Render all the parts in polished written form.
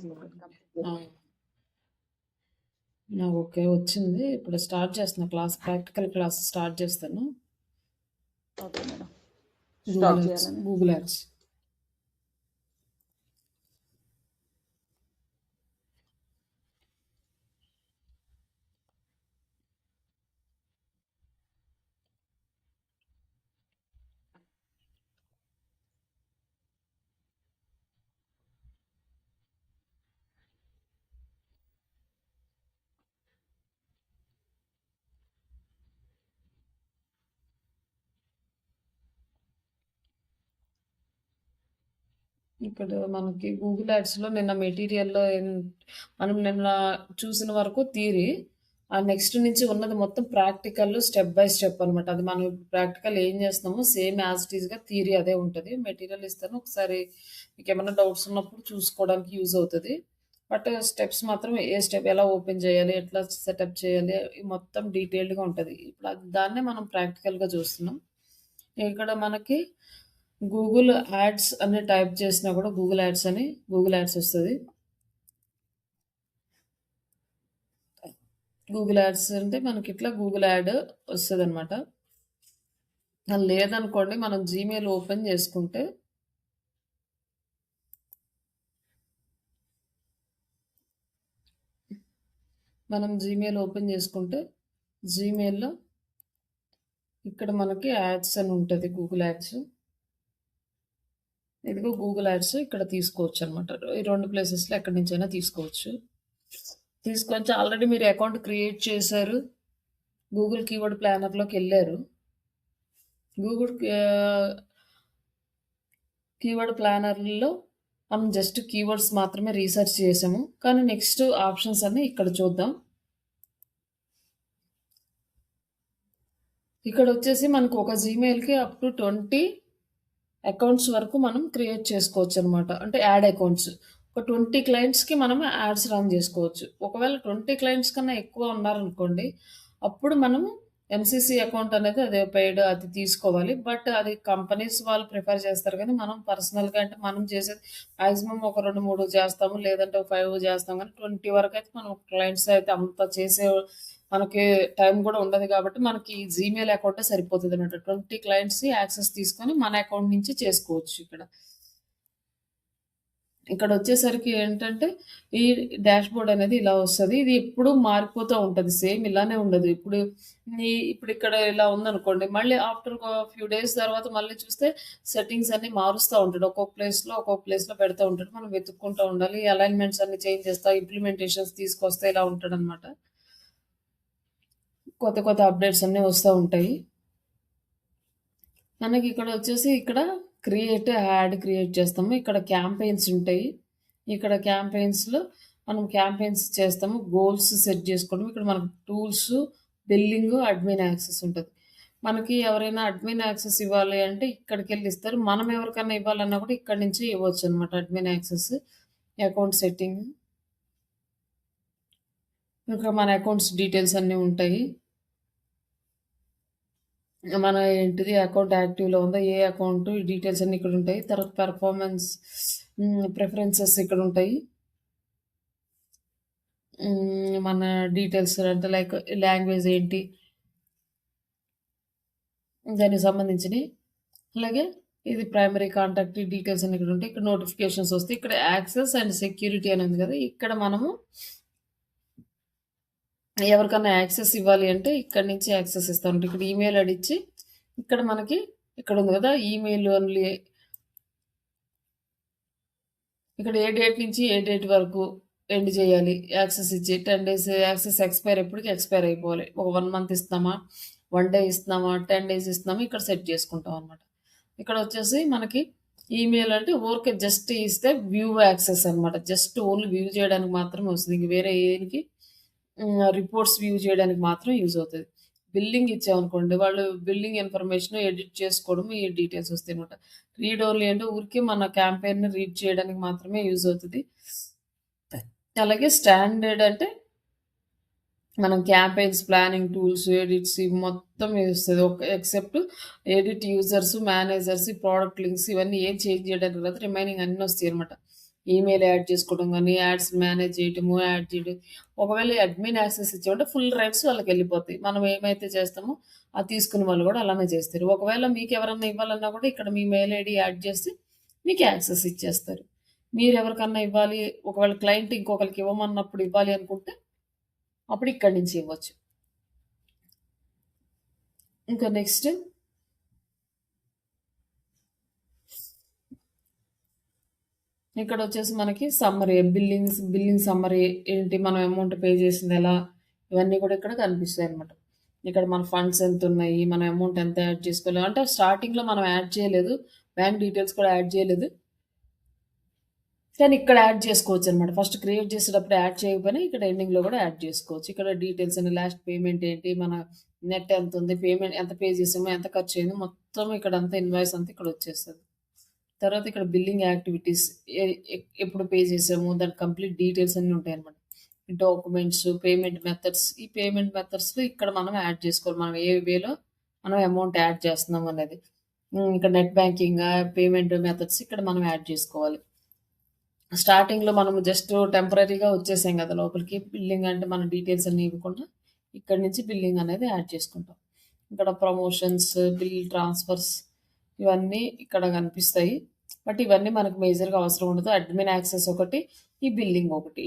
ఆ! ఓకే. వచ్చింది. ఇప్పుడు స్టార్ట్ చేస్తున్నా క్లాస్. ప్రాక్టికల్ క్లాస్ స్టార్ట్ చేస్తాను. Okay madam. Google start ads. చేయాలని. Google ads. ఇక్కడ మనకి గూగుల్ యాడ్స్‌లో నిన్న మెటీరియల్‌లో మనం నిన్న చూసిన వరకు థియరీ. ఆ నెక్స్ట్ నుంచి ఉన్నది మొత్తం ప్రాక్టికల్ స్టెప్ బై స్టెప్ అనమాట. అది మనం ప్రాక్టికల్ ఏం చేస్తున్నామో సేమ్ యాజ్ ఇట్ ఈస్‌గా థియరీ అదే ఉంటది. మెటీరియల్ ఇస్తాను. ఒకసారి మీకేమన్నా డౌట్స్ ఉన్నప్పుడు చూసుకోవడానికి యూజ్ అవుతది. బట్ స్టెప్స్ మాత్రం ఏ స్టెప్ ఎలా ఓపెన్ చేయాలి, ఎట్లా సెటప్ చేయాలి, ఈ మొత్తం డీటెయిల్డ్‌గా ఉంటది. ఇప్పుడు దాన్నే మనం ప్రాక్టికల్‌గా చూస్తున్నాం. ఇక్కడ మనకి గూగుల్ యాడ్స్ అని టైప్ చేసినా కూడా గూగుల్ యాడ్స్ వస్తది. గూగుల్ యాడ్స్ అంటే మనకిట్లా గూగుల్ యాడ్ వస్తదనమాట. లేదనుకోండి మనం జీమెయిల్ ఓపెన్ చేసుకుంటే జీమెయిల్‌లో ఇక్కడ మనకి యాడ్స్ అని ఉంటది. Google ads. ఇదిగో గూగుల్ యాడ్స్ ఇక్కడ తీసుకోవచ్చనమాట. ఈ 2 ప్లేసెస్‌లో ఎక్కడి నుంచైనా తీసుకోవచ్చు. తీసుకొచ్చి ఆల్రెడీ మీరు అకౌంట్ క్రియేట్ చేశారు. గూగుల్ కీవర్డ్ ప్లానర్‌లోకెళ్లారు. గూగుల్ కీవర్డ్ ప్లానర్‌లో మనం జస్ట్ కీవర్డ్స్ మాత్రమే రీసెర్చ్ చేసాము. కానీ నెక్స్ట్ ఆప్షన్స్ అన్నీ ఇక్కడ చూద్దాం. ఇక్కడొచ్చేసి మనకు ఒక జీమెయిల్‌కి అప్ టు 20 అకౌంట్స్ వరకు మనం క్రియేట్ చేసుకోవచ్చనమాట. అంటే యాడ్ అకౌంట్స్. ఒక 20 క్లయింట్స్‌కి మనం యాడ్స్ రన్ జేసుకోవచ్చు. ఒకవేళ 20 క్లయింట్స్ కన్నా ఎక్కువ ఉన్నారనుకోండి, అప్పుడు మనము ఎంసీసీ అకౌంట్ అనేది అదే పెయిడ్ అది తీసుకోవాలి. బట్ అది కంపెనీస్ వాళ్ళు ప్రిఫర్ చేస్తారు గానీ, మనం పర్సనల్‌గా అంటే మనం చేసేది మాక్సిమం ఒక 2, 3 చేస్తాము. లేదంటే ఒక 5 చేస్తాం గానీ 20 వరకైతే మనం క్లయింట్స్ అయితే అంత చేసే మనకి టైం గూడా ఉండదు గాబట్టి, మనకి జీమెయిల్ అకౌంటే సరిపోతదనమాట. 20 క్లయింట్స్‌కి యాక్సెస్ తీసుకొని మన అకౌంట్ నుంచి చేసుకోవచ్చు ఇక్కడ. ఇక్కడొచ్చేసరికి ఏంటంటే, ఈ డాష్‌బోర్డ్ అనేది ఇలా వస్తది. ఇది ఎప్పుడూ మారిపోతూ ఉంటది. సేమ్ ఇలానే ఉండదు. ఇప్పుడిక్కడ ఇలా ఉందనుకోండి, మళ్ళీ ఆఫ్టర్ ఒక ఫ్యూ డేస్ తర్వాత మళ్ళీ చూస్తే సెట్టింగ్స్ అన్నీ మారుస్తా ఉంటాడు. ఒక్కొక్క ప్లేస్‌లో పెడతా ఉంటాడు. మనం వెతుక్కుంటా ఉండాలి. అలైన్‌మెంట్స్ అన్నీ చేంజ్ చేస్తా, ఇంప్లిమెంటేషన్స్ తీసుకొస్తా ఇలా ఉంటాడనమాట. కొత్త అప్‌డేట్స్ అన్నీ వస్తా ఉంటాయి. మనకి ఇక్కడ యాడ్ క్రియేట్ చేస్తాము. ఇక్కడ క్యాంపెయిన్స్ ఉంటాయి. ఇక్కడ క్యాంపెయిన్స్‌లో మనం క్యాంపెయిన్స్ చేస్తాము. గోల్స్ సెట్ చేసుకోవడం. ఇక్కడ మనకు టూల్స్, బిల్లింగ్, అడ్మిన్ యాక్సెస్ ఉంటది. మనకి ఎవరైనా అడ్మిన్ యాక్సెస్ ఇవ్వాలి అంటే ఇక్కడికెళ్ళి ఇస్తారు. మనం ఎవరికన్నా ఇవ్వాలన్నా కూడా ఇక్కడి నుంచి ఇవ్వొచ్చనమాట అడ్మిన్ యాక్సెస్. Account setting. ఇక్కడ మన అకౌంట్స్ డీటెయిల్స్ అన్నీ ఉంటాయి. మన ఏంటిది అకౌంట్ యాక్టివ్‌లో ఉందా? ఏ అకౌంట్ ఈ డీటెయిల్స్ అన్నీ ఇక్కడుంటాయి. తర్వాత పెర్ఫార్మెన్స్ ప్రిఫరెన్సెస్ ఇక్కడుంటాయి. మన డీటెయిల్స్ అంటే లైక్ లాంగ్వేజ్ ఏంటి? దానికి సంబంధించినయి. అలాగే ఇది ప్రైమరీ కాంటాక్ట్ డీటెయిల్స్ అన్నీ ఇక్కడుంటాయి. ఇక్కడ నోటిఫికేషన్స్ వస్తాయి. ఇక్కడ యాక్సెస్ అండ్ సెక్యూరిటీ అని ఉంది కదా! ఇక్కడ మనము ఎవరికన్నా యాక్సెస్ ఇవ్వాలి అంటే ఇక్కడి నుంచి యాక్సెస్ ఇస్తాం. ఇక్కడ ఈమెయిల్ ఐడీ ఇచ్చి ఇక్కడ మనకి ఇక్కడ ఉంది కదా! ఈమెయిల్ ఓన్లీ ఇక్కడ ఏ డేట్ నుంచి ఏ డేట్ వరకు ఎండ్ చేయాలి యాక్సెస్ ఇచ్చి 10 డేస్ యాక్సెస్ ఎక్స్పైర్ ఎప్పటికి ఎక్స్పైర్ అయిపోవాలి. ఒక 1 మంత్ ఇస్తున్నామా, 1 డే ఇస్తున్నామా, 10 డేస్ ఇస్తున్నామా ఇక్కడ సెట్ చేసుకుంటాం అనమాట. ఇక్కడ వచ్చేసి మనకి ఈమెయిల్ అంటే ఊరికే జస్ట్ ఇస్తే వ్యూ యాక్సెస్ అనమాట. జస్ట్ ఓన్లీ వ్యూ చేయడానికి మాత్రమే వస్తుంది. ఇంక వేరే ఏనికి రిపోర్ట్స్ వ్యూ చేయడానికి మాత్రం యూజ్ అవుతది. బిల్లింగ్ ఇచ్చామనుకోండి, వాళ్ళు బిల్లింగ్ ఇన్ఫర్మేషన్ ఎడిట్ చేసుకోవడం ఈ డీటెయిల్స్ వస్తాయనమాట. రీడ్ ఓన్లీ అంటే ఊరికే మన క్యాంపెయిన్‌ని రీడ్ చేయడానికి మాత్రమే యూజ్ అవుతది. అలాగే స్టాండర్డ్ అంటే మనం క్యాంపెయిన్స్, ప్లానింగ్ టూల్స్, ఎడిట్స్ ఇవి మొత్తం వస్తది. Except edit users, managers, product links ఇవన్నీ ఏం చేంజ్ చేయడానికి రాదు. రిమైనింగ్ అన్నీ వస్తాయనమాట. ఈమెయిల్ యాడ్ చేసుకోవడం గానీ, యాడ్స్ మేనేజ్ చేయటము, యాడ్ చేయడం. ఒకవేళ అడ్మిన్ యాక్సెస్ ఇచ్చామంటే ఫుల్ రైట్స్ వాళ్ళకెళ్ళిపోతాయి. మనం ఏమైతే చేస్తామో అది తీసుకున్న వాళ్ళు గూడా అలానే చేస్తారు. ఒకవేళ మీకెవరన్నా ఇవ్వాలన్నా గూడా ఇక్కడ మీ మెయిల్ ఐడీ యాడ్ చేసి మీకు యాక్సెస్ ఇచ్చేస్తారు. మీరెవరికన్నా ఇవ్వాలి, ఒకవేళ క్లయింట్ ఇంకొకళ్ళకి ఇవ్వమన్నప్పుడు ఇవ్వాలి అనుకుంటే అప్పుడు ఇక్కడి నుంచి ఇవ్వచ్చు. ఇంకా నెక్స్ట్ ఇక్కడొచ్చేసి మనకి సమ్మరీ, బిల్లింగ్ సమ్మరీ ఏంటి, మనం అమౌంట్ పే చేసింది ఎలా, ఇవన్నీ కూడా ఇక్కడ కనిపిస్తాయనమాట. ఇక్కడ మన ఫండ్స్ ఎంతున్నాయి, మన అమౌంట్ ఎంత యాడ్ చేసుకోవాలి. అంటే స్టార్టింగ్‌లో మనం యాడ్ చేయలేదు. బ్యాంక్ డీటెయిల్స్ కూడా యాడ్ చేయలేదు. కానీ ఇక్కడ యాడ్ చేసుకోవచ్చనమాట. ఫస్ట్ క్రియేట్ చేసేటప్పుడు యాడ్ చేయకపోయినా ఇక్కడ ఎండింగ్‌లో కూడా యాడ్ చేసుకోవచ్చు. ఇక్కడ డీటెయిల్స్ అని, లాస్ట్ పేమెంట్ ఏంటి, మన నెట్ ఎంతుంది, పేమెంట్ ఎంత పే చేసామో, ఎంత ఖర్చయిందో మొత్తం ఇక్కడంతా ఇన్వాయిస్ అంతా ఇక్కడొచ్చేస్తది. తర్వాత ఇక్కడ బిల్లింగ్ యాక్టివిటీస్ ఎప్పుడు పే చేసాము, దాని కంప్లీట్ డీటెయిల్స్ అన్నీ ఉంటాయన్నమాట. Documents, payment methods. ఈ పేమెంట్ మెథడ్స్‌లో ఇక్కడ మనం యాడ్ చేసుకోవాలి. మనం ఏ వేలో మనం అమౌంట్ యాడ్ చేస్తున్నాం అనేది. ఇక్కడ నెట్ బ్యాంకింగా, పేమెంట్ మెథడ్స్ ఇక్కడ మనం యాడ్ చేసుకోవాలి. స్టార్టింగ్‌లో మనం జస్ట్ టెంపరరీగా వచ్చేసాం కదా లోపలికి. బిల్లింగ్ అంటే మన డీటెయిల్స్ అన్నీ ఇవ్వకుండా ఇక్కడి నుంచి బిల్లింగ్ అనేది యాడ్ చేసుకుంటాం. ఇక్కడ ప్రమోషన్స్, బిల్ ట్రాన్స్‌ఫర్స్ ఇవన్నీ ఇక్కడ కనిపిస్తాయి. బట్ ఇవన్నీ మనకు మేజర్‌గా అవసరం ఉండదు. అడ్మిన్ యాక్సెస్ ఒకటి, ఈ బిల్లింగ్ ఒకటి.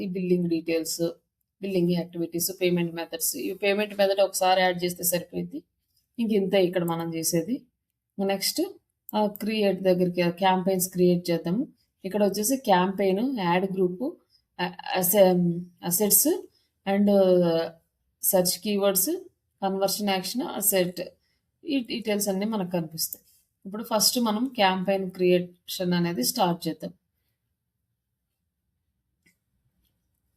ఈ billing details, billing activities, payment methods. ఈ పేమెంట్ మెథడ్ ఒకసారి యాడ్ చేస్తే సరిపోయిద్ది. ఇంతే ఇక్కడ మనం చేసేది. నెక్స్ట్ క్రియేట్ దగ్గరికి క్యాంపెయిన్స్ క్రియేట్ చేద్దాము. ఇక్కడ వచ్చేసి campaign, add group, assets and search keywords, conversion action, asset. ఈ డీటెయిల్స్ అన్నీ మనకు కనిపిస్తాయి. ఇప్పుడు ఫస్ట్ మనం క్యాంపెయిన్ క్రియేషన్ అనేది స్టార్ట్ చేద్దాం.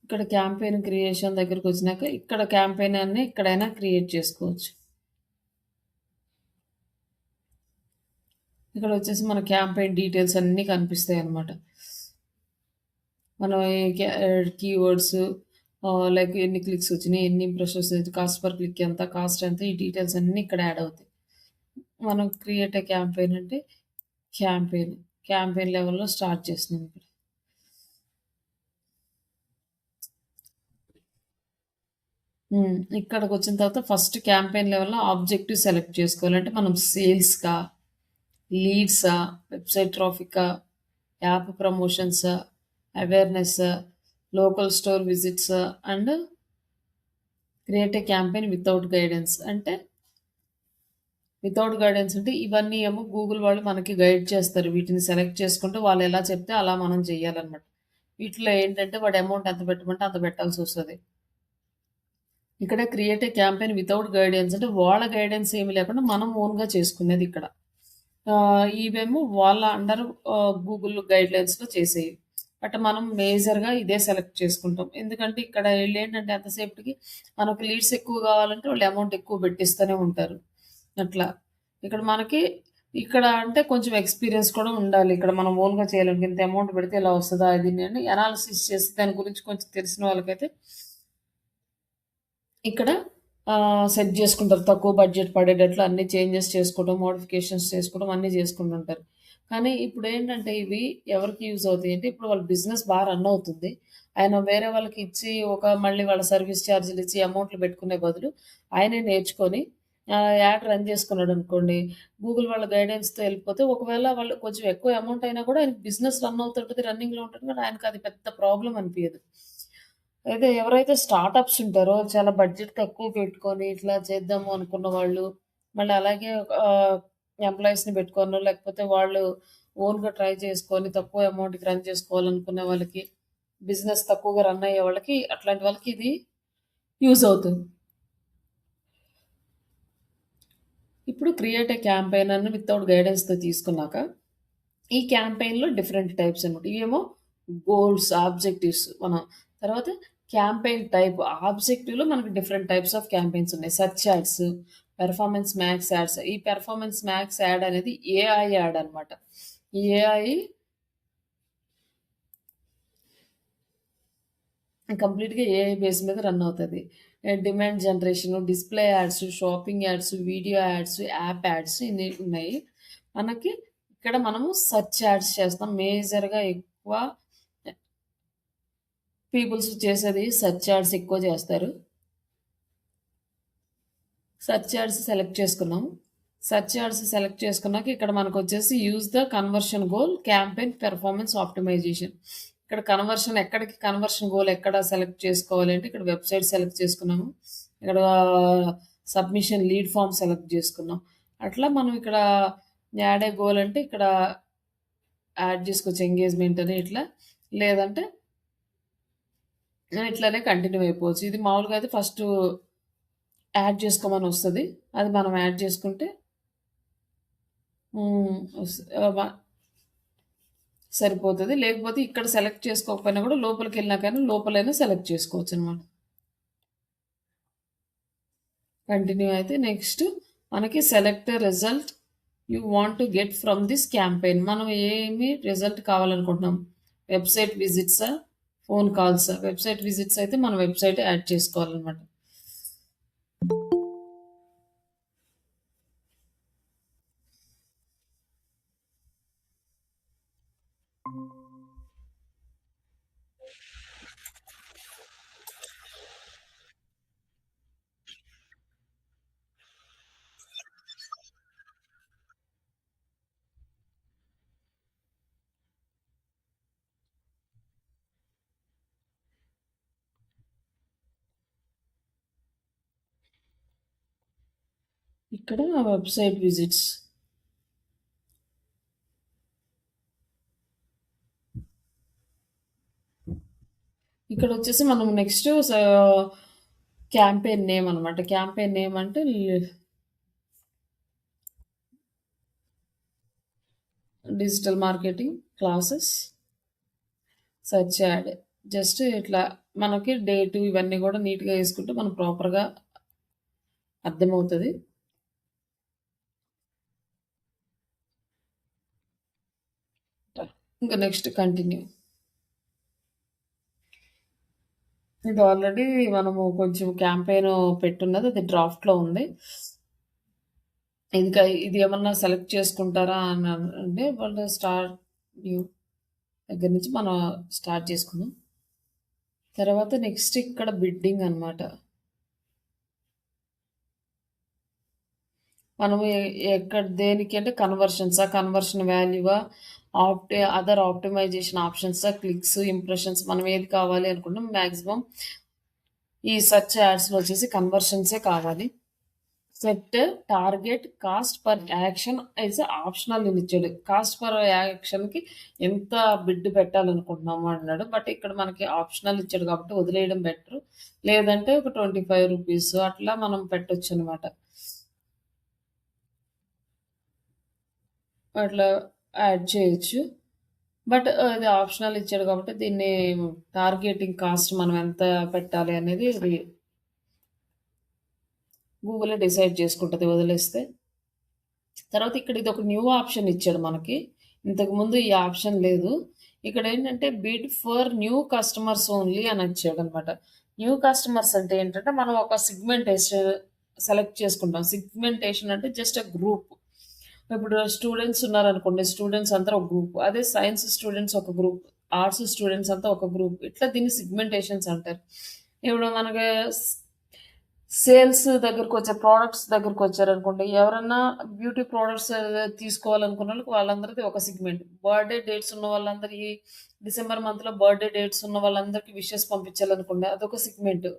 ఇక్కడ క్యాంపెయిన్ క్రియేషన్ దగ్గరికి వచ్చినాక ఇక్కడ క్యాంపెయిన్ అన్ని ఎక్కడైనా క్రియేట్ చేసుకోవచ్చు. ఇక్కడ వచ్చేసి మన క్యాంపెయిన్ డీటెయిల్స్ అన్నీ కనిపిస్తాయి అన్నమాట. మనం కీవర్డ్స్, లైక్ ఎన్ని క్లిక్స్ వచ్చినాయి, ఎన్ని ఇంప్రెషన్స్, కాస్ట్ పర్ క్లిక్ ఎంత, కాస్ట్ ఎంత, ఈ డీటెయిల్స్ అన్నీ ఇక్కడ యాడ్ అవుతాయి. మనం క్రియేట్ ఏ క్యాంపెయిన్ అంటే క్యాంపెయిన్ లెవెల్‌లో స్టార్ట్ చేస్తున్నాం ఇక్కడ. ఇక్కడికొచ్చిన తర్వాత ఫస్ట్ క్యాంపెయిన్ లెవెల్‌లో ఆబ్జెక్టివ్ సెలెక్ట్ చేసుకోవాలి. అంటే మనం సేల్స్‌కా, లీడ్సా, వెబ్‌సైట్ ట్రాఫికా, యాప్ ప్రమోషన్సా, అవేర్‌నెస్సా, లోకల్ స్టోర్ విజిట్సా and create a campaign without guidance. అంటే వితౌట్ గైడెన్స్ అంటే ఇవన్నీ ఏమో గూగుల్ వాళ్ళు మనకి గైడ్ చేస్తారు. వీటిని సెలెక్ట్ చేసుకుంటే వాళ్ళు ఎలా చెప్తే అలా మనం చేయాలన్నమాట. వీటిలో ఏంటంటే వాడు అమౌంట్ ఎంత పెట్టమంటే అంత పెట్టాల్సొస్తది. ఇక్కడ create a campaign without guidance అంటే వాళ్ళ గైడెన్స్ ఏమి లేకుండా మనం ఓన్‌గా చేసుకునేది ఇక్కడ. ఇవేమో వాళ్ళ అండర్ గూగుల్ గైడ్‌లైన్స్‌లో చేసేవి. బట్ మనం మేజర్‌గా ఇదే సెలెక్ట్ చేసుకుంటాం. ఎందుకంటే ఇక్కడ ఈళ్ళేంటంటే ఎంతసేపటికి మనకు లీడ్స్ ఎక్కువ కావాలంటే వాళ్ళు అమౌంట్ ఎక్కువ పెట్టిస్తూనే ఉంటారు. అట్లా. ఇక్కడ మనకి ఇక్కడ అంటే కొంచెం ఎక్స్‌పీరియన్స్ కూడా ఉండాలి. ఇక్కడ మనం ఓన్‌గా చేయాలి. ఇంత అమౌంట్ పెడితే ఇలా వస్తదా అది ఇది అని అనాలిసిస్ చేసి దాని గురించి కొంచెం తెలిసిన వాళ్ళకైతే ఇక్కడ సెట్ చేసుకుంటారు. తక్కువ బడ్జెట్ పడేటట్లు అన్ని చేంజెస్ చేసుకోవడం, మోడిఫికేషన్స్ చేసుకోవడం అన్నీ చేసుకుంటుంటారు. కానీ ఇప్పుడేంటంటే ఇవి ఎవరికి యూజ్ అవుతాయి అంటే ఇప్పుడు వాళ్ళ బిజినెస్ రన్ అవుతుంది. ఆయన వేరే వాళ్ళకి ఇచ్చి మళ్ళీ వాళ్ళ సర్వీస్ ఛార్జీలు ఇచ్చి అమౌంట్లు పెట్టుకునే బదులు ఆయనే నేర్చుకొని యాడ్ రన్ చేసుకున్నాడనుకోండి, గూగుల్ వాళ్ళ గైడెన్స్‌తో ఎళ్ళిపోతే ఒకవేళ వాళ్ళు కొంచెం ఎక్కువ అమౌంట్ అయినా కూడా ఆయనకి బిజినెస్ రన్ అవుతుంటది. రన్నింగ్‌లో ఉంటుంది. కానీ ఆయనకి అది పెద్ద ప్రాబ్లమ్ అనిపియదు. అయితే ఎవరైతే స్టార్టప్స్ ఉంటారో చాలా బడ్జెట్ తక్కువ పెట్టుకొని ఇట్లా చేద్దాము అనుకున్న వాళ్ళు, మళ్ళీ అలాగే ఎంప్లాయీస్‌ని పెట్టుకోనో లేకపోతే వాళ్ళు ఓన్‌గా ట్రై చేసుకొని తక్కువ అమౌంట్‌కి రన్ చేసుకోవాలనుకునే వాళ్ళకి, బిజినెస్ తక్కువగా రన్ అయ్యే వాళ్ళకి అట్లాంటి వాళ్ళకి ఇది యూజ్ అవుతుంది. ఇప్పుడు క్రియేట్ ఏ క్యాంపెయిన్ అని వితౌట్ గైడెన్స్‌తో తీసుకున్నాక, ఈ క్యాంపెయిన్‌లో డిఫరెంట్ టైప్స్ అనమాట. ఇవేమో గోల్స్, ఆబ్జెక్టివ్స్ మనం. తర్వాత క్యాంపెయిన్ టైప్. ఆబ్జెక్టివ్‌లో మనకు డిఫరెంట్ టైప్స్ ఆఫ్ క్యాంపెయిన్స్ ఉన్నాయి. Search ads, performance max ads. ఈ పెర్ఫార్మెన్స్ మ్యాక్స్ యాడ్ అనేది ఏఐ యాడ్ అనమాట. ఈ ఏఐ కంప్లీట్‌గా ఏఐ బేస్ మీద రన్ అవుతది. Demand generation, display ads, shopping ads, video ads, app ads ఇన్ని ఉన్నాయి. మనకి ఇక్కడ మనము సెర్చ్ యాడ్స్ చేస్తాం. మేజర్‌గా ఎక్కువ పీపుల్స్ చేసేది సెర్చ్ యాడ్స్ ఎక్కువ చేస్తారు. సెర్చ్ యాడ్స్ సెలెక్ట్ చేసుకున్నాం. సెర్చ్ యాడ్స్ సెలెక్ట్ చేసుకున్నాక ఇక్కడ మనకొచ్చేసి use the conversion goal campaign performance optimisation. ఇక్కడ కన్వర్షన్ గోల్ ఎక్కడ సెలెక్ట్ చేసుకోవాలి అంటే ఇక్కడ వెబ్సైట్ సెలెక్ట్ చేసుకున్నాము. ఇక్కడ సబ్మిషన్ లీడ్ ఫామ్ సెలెక్ట్ చేసుకున్నాం. అట్లా మనం ఇక్కడ యాడ్ ఏ గోల్ అంటే ఇక్కడ యాడ్ చేసుకోవచ్చు ఎంగేజ్మెంట్ అని ఇట్లా, లేదంటే ఇట్లానే కంటిన్యూ అయిపోవచ్చు. ఇది మామూలుగా అయితే ఫస్ట్ యాడ్ చేసుకోమని వస్తుంది, అది మనం యాడ్ చేసుకుంటే సరిపోతుంది. లేకపోతే ఇక్కడ సెలెక్ట్ చేసుకోకపోయినా కూడా లోపలికి వెళ్ళినా కానీ లోపలైనా సెలెక్ట్ చేసుకోవచ్చు అనమాట. కంటిన్యూ అయితే నెక్స్ట్ మనకి select result you want to get from this campaign. మనం ఏమి రిజల్ట్ కావాలనుకుంటున్నాం, వెబ్సైట్ విజిట్సా, ఫోన్ కాల్సా. వెబ్సైట్ విజిట్స్ అయితే మనం వెబ్సైట్ యాడ్ చేసుకోవాలన్నమాట. ఇక్కడ వెబ్సైట్ విజిట్స్ ఇక్కడ వచ్చేసి మనం నెక్స్ట్ క్యాంపెయిన్ నేమ్ అనమాట. క్యాంపెయిన్ నేమ్ అంటే digital marketing classes search add. Just ఇట్లా మనకి డేట్ ఇవన్నీ కూడా నీట్గా వేసుకుంటే మనం ప్రాపర్గా అర్థమవుతుంది. ఇంకా నెక్స్ట్ కంటిన్యూ. ఇది ఆల్రెడీ మనము కొంచెం క్యాంపెయిన్ పెట్టున్నది, అది డ్రాఫ్ట్లో ఉంది. ఇది ఏమన్నా సెలెక్ట్ చేసుకుంటారా అని అంటే వాళ్ళు స్టార్ట్ న్యూ దగ్గర నుంచి మనం స్టార్ట్ చేసుకుందాం. తర్వాత నెక్స్ట్ ఇక్కడ బిడ్డింగ్ అనమాట. మనము ఎక్కడ దేనికి అంటే కన్వర్షన్ వాల్యూవా, అదర్ ఆప్టిమైజేషన్ ఆప్షన్సా, క్లిక్స్, ఇంప్రెషన్స్, మనం ఏది కావాలి అనుకుంటాం. మ్యాక్సిమం ఈ సెర్చ్ యాడ్స్లో వచ్చేసి కన్వర్షన్సే కావాలి. Set target cost per action is optional ఇచ్చాడు. కాస్ట్ పర్ యాక్షన్కి ఎంత బిడ్ పెట్టాలనుకుంటున్నాము అన్నాడు. బట్ ఇక్కడ మనకి ఆప్షనల్ ఇచ్చాడు కాబట్టి వదిలేయడం బెటర్. లేదంటే ఒక 25 రూపీస్ అట్లా మనం పెట్టొచ్చు అనమాట. అట్లా యాడ్ చేయొచ్చు. బట్ అది ఆప్షనల్ ఇచ్చాడు కాబట్టి దీన్ని టార్గెటింగ్ కాస్ట్ మనం ఎంత పెట్టాలి అనేది ఇది గూగులే డిసైడ్ చేసుకుంటుంది వదిలేస్తే. తర్వాత ఇక్కడ ఇది ఒక న్యూ ఆప్షన్ ఇచ్చాడు మనకి. ఇంతకుముందు ఈ ఆప్షన్ లేదు. ఇక్కడ ఏంటంటే bid for new customers only అని ఇచ్చాడు అనమాట. న్యూ కస్టమర్స్ అంటే ఏంటంటే మనం ఒక సిగ్మెంటేషన్ సెలెక్ట్ చేసుకుంటాం. సిగ్మెంటేషన్ అంటే జస్ట్ గ్రూప్. ఇప్పుడు స్టూడెంట్స్ ఉన్నారనుకోండి, స్టూడెంట్స్ అంతా ఒక గ్రూప్. అదే సైన్స్ స్టూడెంట్స్ ఒక గ్రూప్, ఆర్ట్స్ స్టూడెంట్స్ అంతా ఒక గ్రూప్. ఇట్లా దీన్ని సిగ్మెంటేషన్స్ అంటారు. ఇప్పుడు మనకి సేల్స్ దగ్గరకు వచ్చే ప్రోడక్ట్స్ దగ్గరకు వచ్చారనుకోండి, ఎవరన్నా బ్యూటీ ప్రోడక్ట్స్ తీసుకోవాలనుకున్న వాళ్ళందరిది ఒక సిగ్మెంట్. బర్త్డే డేట్స్ ఉన్న వాళ్ళందరికీ డిసెంబర్ మంత్లో బర్త్డే డేట్స్ ఉన్న వాళ్ళందరికీ విషెస్ పంపించాలనుకోండి, అదొక సిగ్మెంట్.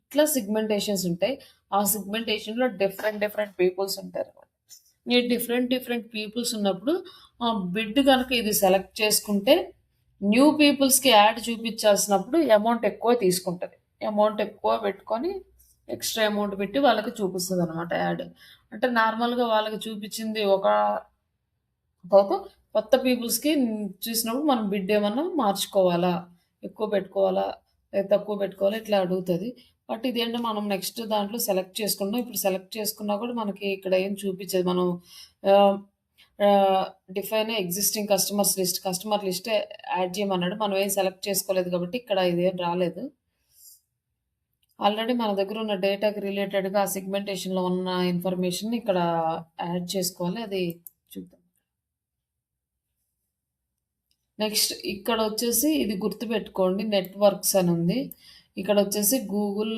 ఇట్లా సిగ్మెంటేషన్స్ ఉంటాయి. ఆ సిగ్మెంటేషన్లో డిఫరెంట్ పీపుల్స్ ఉంటారు. ఈ డిఫరెంట్ పీపుల్స్ ఉన్నప్పుడు ఆ బిడ్ కనుక ఇది సెలెక్ట్ చేసుకుంటే న్యూ పీపుల్స్కి యాడ్ చూపించాల్సినప్పుడు అమౌంట్ ఎక్కువ తీసుకుంటుంది. అమౌంట్ ఎక్కువ పెట్టుకొని ఎక్స్ట్రా అమౌంట్ పెట్టి వాళ్ళకి చూపిస్తుంది అనమాట యాడ్. అంటే నార్మల్గా వాళ్ళకి చూపించింది ఒక తర్వాత కొత్త పీపుల్స్కి చూసినప్పుడు మనం బిడ్ ఏమన్నా మార్చుకోవాలా, ఎక్కువ పెట్టుకోవాలా లేదా తక్కువ పెట్టుకోవాలా ఇట్లా అడుగుతుంది. బట్ ఇదేంటో మనం నెక్స్ట్ దాంట్లో సెలెక్ట్ చేసుకున్నాం. ఇప్పుడు సెలెక్ట్ చేసుకున్నా కూడా మనకి ఇక్కడ ఏం చూపించదు. మనం define existing customer list add చేయమన్నాడు. మనం ఏం సెలెక్ట్ చేసుకోలేదు కాబట్టి ఇక్కడ ఇదేం రాలేదు. ఆల్రెడీ మన దగ్గర ఉన్న డేటాకి రిలేటెడ్గా ఆ సిగ్మెంటేషన్లో ఉన్న ఇన్ఫర్మేషన్ ఇక్కడ యాడ్ చేసుకోవాలి. అది చూద్దాం. నెక్స్ట్ ఇక్కడ వచ్చేసి ఇది గుర్తుపెట్టుకోండి, నెట్వర్క్స్ అని ఉంది. ఇక్కడ వచ్చేసి గూగుల్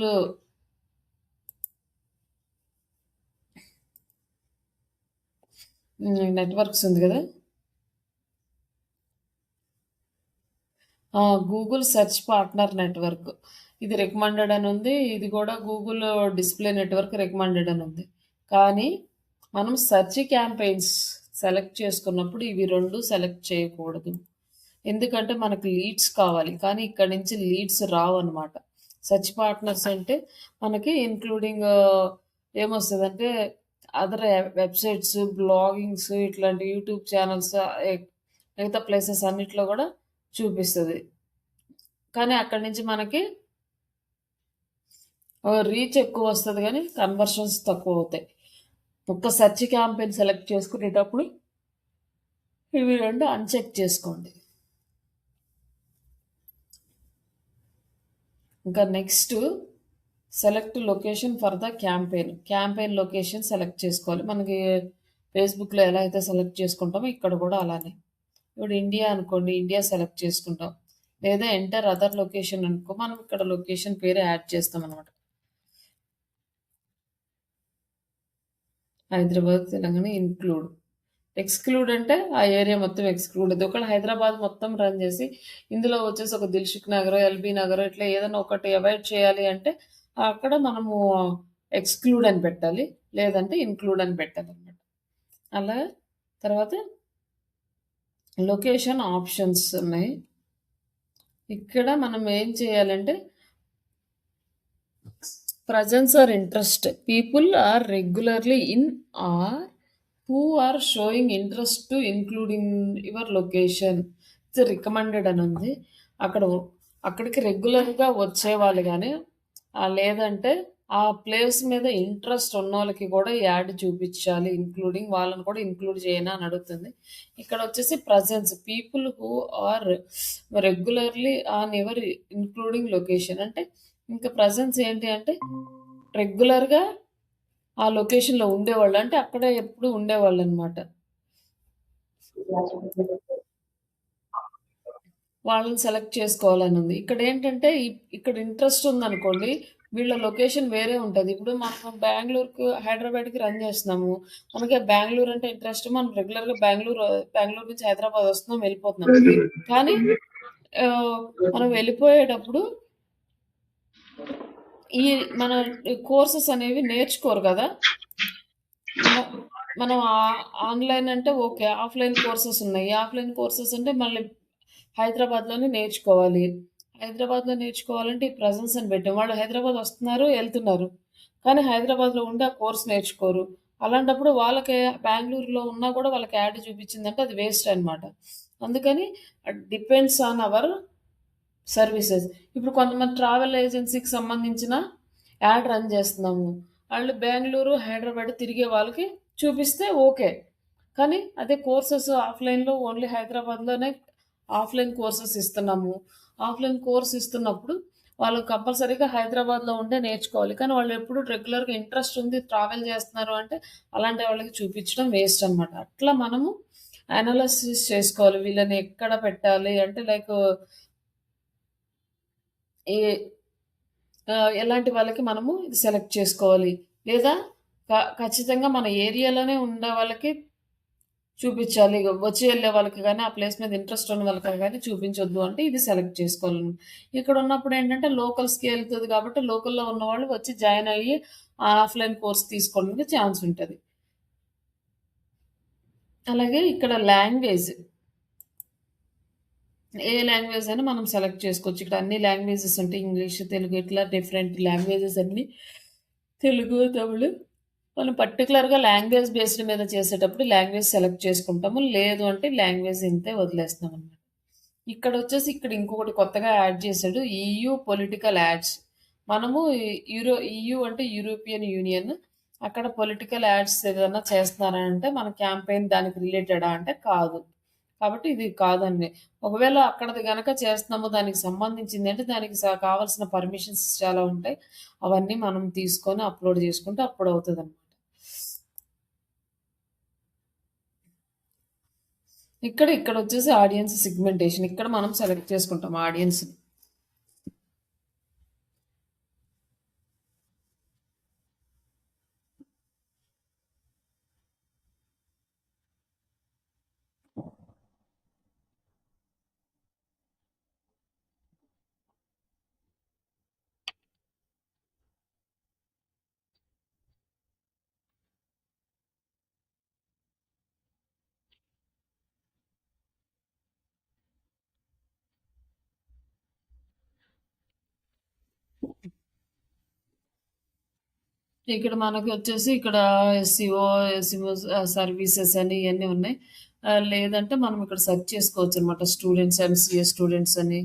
నెట్వర్క్స్ ఉంది కదా, గూగుల్ సెర్చ్ పార్ట్నర్ నెట్వర్క్ ఇది రికమెండెడ్ అని ఉంది. ఇది కూడా గూగుల్ డిస్ప్లే నెట్వర్క్ రికమెండెడ్ అని ఉంది. కానీ మనం సెర్చ్ క్యాంపెయిన్స్ సెలెక్ట్ చేసుకున్నప్పుడు ఇవి రెండు సెలెక్ట్ చేయకూడదు. ఎందుకంటే మనకు లీడ్స్ కావాలి, కానీ ఇక్కడ నుంచి లీడ్స్ రావు అనమాట. సెర్చ్ పార్ట్నర్స్ అంటే మనకి ఇంక్లూడింగ్ ఏమొస్తుందంటే అదర్ వెబ్సైట్స్, బ్లాగింగ్స్, ఇట్లాంటి యూట్యూబ్ ఛానల్స్, మిగతా ప్లేసెస్ అన్నిట్లో కూడా చూపిస్తుంది. కానీ అక్కడి నుంచి మనకి రీచ్ ఎక్కువ వస్తుంది, కానీ కన్వర్షన్స్ తక్కువ అవుతాయి. ఒక్క సెర్చ్ క్యాంపెయిన్ సెలెక్ట్ చేసుకునేటప్పుడు ఇవి రెండు అన్చెక్ చేసుకోండి. ఇంకా next select location for the campaign location select చేసుకోవాలి. మనకి ఫేస్బుక్లో ఎలా అయితే సెలెక్ట్ చేసుకుంటామో ఇక్కడ కూడా అలానే. ఇప్పుడు ఇండియా అనుకోండి, ఇండియా సెలెక్ట్ చేసుకుంటాం. లేదా ఎంటర్ అదర్ లొకేషన్ అనుకో, మనం ఇక్కడ లొకేషన్ పేరు యాడ్ చేస్తాం అనమాట. హైదరాబాద్, తెలంగాణ ఎక్స్క్లూడ్ అంటే ఆ ఏరియా మొత్తం ఎక్స్క్లూడ్. అది ఒకవేళ హైదరాబాద్ మొత్తం రన్ చేసి ఇందులో వచ్చేసి ఒక దిల్సుఖ్ నగర్, ఎల్బీ నగర్ ఇట్లా ఏదైనా ఒకటి అవాయిడ్ చేయాలి అంటే అక్కడ మనము ఎక్స్క్లూడ్ అని పెట్టాలి, లేదంటే ఇన్క్లూడ్ అని పెట్టాలి అనమాట. అలా తర్వాత లొకేషన్ ఆప్షన్స్ ఉన్నాయి. ఇక్కడ మనం ఏం చేయాలంటే presence or interest, people are regularly in or who are showing interest to including your location, it's recommended అని ఉంది. అక్కడికి రెగ్యులర్గా వచ్చేవాళ్ళు కానీ లేదంటే ఆ ప్లేస్ మీద ఇంట్రెస్ట్ ఉన్న వాళ్ళకి కూడా యాడ్ చూపించాలి, ఇంక్లూడింగ్ వాళ్ళని కూడా ఇంక్లూడ్ చేయనా అని అడుగుతుంది. ఇక్కడ వచ్చేసి presence, people who are regularly on your including location అంటే ఇంకా ప్రజెన్స్ ఏంటి అంటే రెగ్యులర్గా ఆ లొకేషన్లో ఉండేవాళ్ళు, అంటే అక్కడే ఎప్పుడు ఉండేవాళ్ళు అనమాట. వాళ్ళని సెలెక్ట్ చేసుకోవాలని ఉంది. ఇక్కడ ఏంటంటే ఇక్కడ ఇంట్రెస్ట్ ఉందనుకోండి, వీళ్ళ లొకేషన్ వేరే ఉంటుంది. ఇప్పుడు మనం బెంగళూరుకు, హైదరాబాద్కి రన్ చేస్తున్నాము, మనకి బెంగళూరు అంటే ఇంట్రెస్ట్, మనం రెగ్యులర్గా బెంగళూరు నుంచి హైదరాబాద్ వస్తున్నాం, వెళ్ళిపోతున్నాం. కానీ మనం వెళ్ళిపోయేటప్పుడు ఈ మన కోర్సెస్ అనేవి నేర్చుకోరు కదా. మనం ఆన్లైన్ అంటే ఓకే, ఆఫ్లైన్ కోర్సెస్ ఉన్నాయి. ఆఫ్లైన్ కోర్సెస్ అంటే మళ్ళీ హైదరాబాద్లోనే నేర్చుకోవాలి. హైదరాబాద్లో నేర్చుకోవాలంటే ఈ ప్రజెన్స్ అని పెట్టాం. వాళ్ళు హైదరాబాద్ వస్తున్నారు, వెళ్తున్నారు, కానీ హైదరాబాద్లో ఉండి ఆ కోర్స్ నేర్చుకోరు. అలాంటప్పుడు వాళ్ళకి బెంగళూరులో ఉన్నా కూడా వాళ్ళకి యాడ్ చూపించిందంటే అది వేస్ట్ అనమాట. అందుకని డిపెండ్స్ ఆన్ అవర్ సర్వీసెస్. ఇప్పుడు కొంతమంది ట్రావెల్ ఏజెన్సీకి సంబంధించిన యాడ్ రన్ చేస్తున్నాము, వాళ్ళు బెంగళూరు, హైదరాబాద్ తిరిగే వాళ్ళకి చూపిస్తే ఓకే. కానీ అదే కోర్సెస్ ఆఫ్లైన్లో ఓన్లీ హైదరాబాద్లోనే ఆఫ్లైన్ కోర్సెస్ ఇస్తున్నాము. ఆఫ్లైన్ కోర్స్ ఇస్తున్నప్పుడు వాళ్ళు కంపల్సరీగా హైదరాబాద్లో ఉండే నేర్చుకోవాలి. కానీ వాళ్ళు ఎప్పుడు రెగ్యులర్గా ఇంట్రెస్ట్ ఉంది, ట్రావెల్ చేస్తున్నారు అంటే అలాంటి వాళ్ళకి చూపించడం వేస్ట్ అనమాట. అట్లా మనము అనాలిసిస్ చేసుకోవాలి, వీళ్ళని ఎక్కడ పెట్టాలి అంటే లైక్ ఏ ఎలాంటి వాళ్ళకి మనము ఇది సెలెక్ట్ చేసుకోవాలి, లేదా ఖచ్చితంగా మన ఏరియాలోనే ఉండే వాళ్ళకి చూపించాలి, వచ్చి వెళ్ళే వాళ్ళకి కానీ ఆ ప్లేస్ మీద ఇంట్రెస్ట్ ఉన్న వాళ్ళకి కానీ చూపించొద్దు అంటే ఇది సెలెక్ట్ చేసుకోవాలి. ఇక్కడ ఉన్నప్పుడు ఏంటంటే లోకల్స్కి వెళ్తుంది కాబట్టి లోకల్లో ఉన్న వాళ్ళు వచ్చి జాయిన్ అయ్యి ఆఫ్లైన్ కోర్స్ తీసుకోవడానికి ఛాన్స్ ఉంటుంది. అలాగే ఇక్కడ లాంగ్వేజ్, ఏ లాంగ్వేజ్ అయినా మనం సెలెక్ట్ చేసుకోవచ్చు. ఇక్కడ అన్ని లాంగ్వేజెస్ ఉంటాయి, ఇంగ్లీష్, తెలుగు, ఇట్లా డిఫరెంట్ లాంగ్వేజెస్ అన్ని, తెలుగు, తమిళ్. మనం పర్టికులర్గా లాంగ్వేజ్ బేస్డ్ మీద చేసేటప్పుడు లాంగ్వేజ్ సెలెక్ట్ చేసుకుంటాము, లేదు అంటే లాంగ్వేజ్ ఇంతే వదిలేస్తాం అనమాట. ఇక్కడ వచ్చేసి ఇక్కడ ఇంకొకటి కొత్తగా యాడ్ చేశాడు, EU పొలిటికల్ యాడ్స్. మనము EU అంటే యూరోపియన్ యూనియన్, అక్కడ పొలిటికల్ యాడ్స్ ఏదైనా చేస్తున్నారంటే మన క్యాంపెయిన్ దానికి రిలేటెడా అంటే కాదు, కాబట్టి ఇది కాదండి. ఒకవేళ అక్కడది గనక చేస్తున్నామో దానికి సంబంధించింది అంటే దానికి కావాల్సిన పర్మిషన్స్ చాలా ఉంటాయి, అవన్నీ మనం తీసుకొని అప్లోడ్ చేసుకుంటే అప్పుడు అవుతుంది అనమాట. ఇక్కడొచ్చేసి ఆడియన్స్ సెగ్మెంటేషన్. ఇక్కడ మనం సెలెక్ట్ చేసుకుంటాం ఆడియన్స్‌ని. ఇక్కడ మనకొచ్చేసి ఇక్కడ ఎస్‌ఈఓ సర్వీసెస్ అని ఇయన్నీ ఉన్నాయి. లేదంటే మనం ఇక్కడ సెర్చ్ చేసుకోవచ్చనమాట. స్టూడెంట్స్, ఎంసీఏ స్టూడెంట్స్ అని.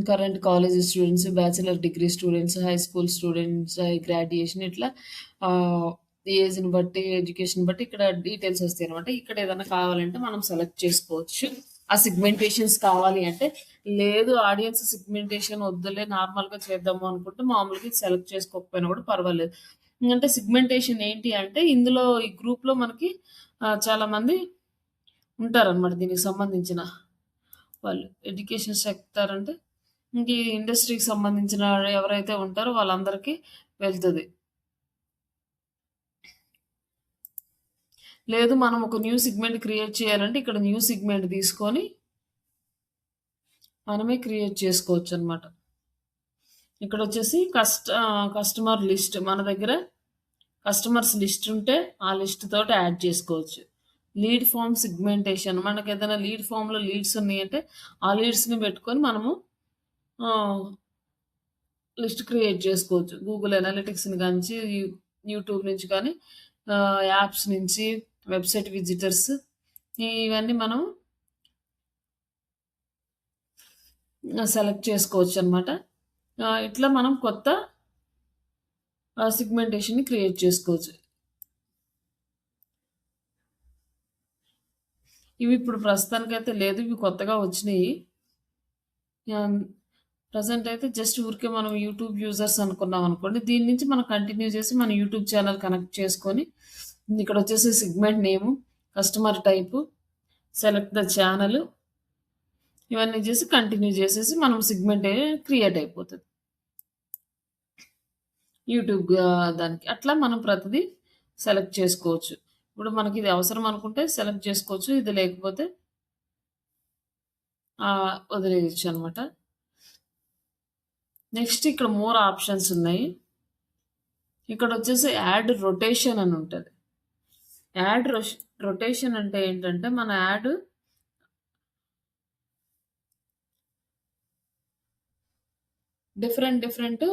Current college students, bachelor degree students, high school students, graduation ఇట్లా ఆహ్, ఏజ్‌ని బట్టి, ఎడ్యుకేషన్ బట్టి ఇక్కడ డీటెయిల్స్ వస్తాయనమాట. ఇక్కడ ఏదైనా కావాలంటే మనం సెలెక్ట్ చేసుకోవచ్చు. ఆ సెగ్మెంటేషన్స్ కావాలి అంటే, లేదు ఆడియన్స్ సెగ్మెంటేషన్ వద్దులే నార్మల్‌గా చేద్దాము అనుకుంటే మామూలుగా సెలెక్ట్ చేసుకోకపోయినా కూడా పర్వాలేదు. అంటే సెగ్మెంటేషన్ ఏంటి అంటే ఇందులో ఈ గ్రూప్‌లో మనకి చాలామంది ఉంటారనమాట దీనికి సంబంధించిన వాళ్ళు. ఎడ్యుకేషన్ సెక్టార్ అంటే ఇంక ఈ ఇండస్ట్రీకి సంబంధించిన ఎవరైతే ఉంటారో వాళ్ళందరికీ వెళ్తది. లేదు మనం ఒక న్యూ సెగ్మెంట్ క్రియేట్ చేయాలంటే ఇక్కడ న్యూ సెగ్మెంట్ తీసుకొని మనమే క్రియేట్ చేసుకోవచ్చనమాట. ఇక్కడొచ్చేసి కస్టమర్ లిస్ట్ మన దగ్గర కస్టమర్స్ లిస్ట్ ఉంటే ఆ లిస్ట్ తోటి యాడ్ చేసుకోవచ్చు. లీడ్ ఫార్మ్ సెగ్మెంటేషన్ మనకేదైనా లీడ్ ఫార్మ్‌లో లీడ్స్ ఉన్నాయంటే ఆ లీడ్స్‌ని పెట్టుకొని మనము ఆహ్, లిస్ట్ క్రియేట్ చేసుకోవచ్చు. గూగుల్ అనలిటిక్స్‌ని గానించి, యూట్యూబ్ నుంచి కానీ, యాప్స్ నుంచి, వెబ్‌సైట్ విజిటర్స్ ఇవన్నీ మనం సెలెక్ట్ చేసుకోవచ్చనమాట. ఇట్లా మనం కొత్త సెగ్మెంటేషన్‌ని క్రియేట్ చేసుకోవచ్చు. ఇవి ఇప్పుడు ప్రస్తుతానికైతే లేదు. ఇవి కొత్తగా వచ్చినియి. ఆహ్, ప్రెజెంట్ అయితే జస్ట్ ఊరికే మనం యూట్యూబ్ యూజర్స్ అనుకున్నామనుకోండి. దీని నుంచి మనం కంటిన్యూ చేసి మన యూట్యూబ్ ఛానెల్ కనెక్ట్ చేసుకొని, ఇక్కడొచ్చేసి segment name, customer type, select the channel ఇవన్నీ చేసి కంటిన్యూ చేసేసి మనం సెగ్మెంట్ క్రియేట్ అయిపోతది. యూట్యూబ్ దానికి. అట్లా మనం ప్రతిదీ సెలెక్ట్ చేసుకోవచ్చు. ఇప్పుడు మనకిది అవసరం అనుకుంటే సెలెక్ట్ చేసుకోవచ్చు. ఇది లేకపోతే వదిలేయొచ్చనమాట. నెక్స్ట్ ఇక్కడ మోర్ ఆప్షన్స్ ఉన్నాయి. ఇక్కడొచ్చేసి యాడ్ రొటేషన్ అని ఉంటది. యాడ్ రొటేషన్ అంటే ఏంటంటే మన యాడ్ డిఫరెంట్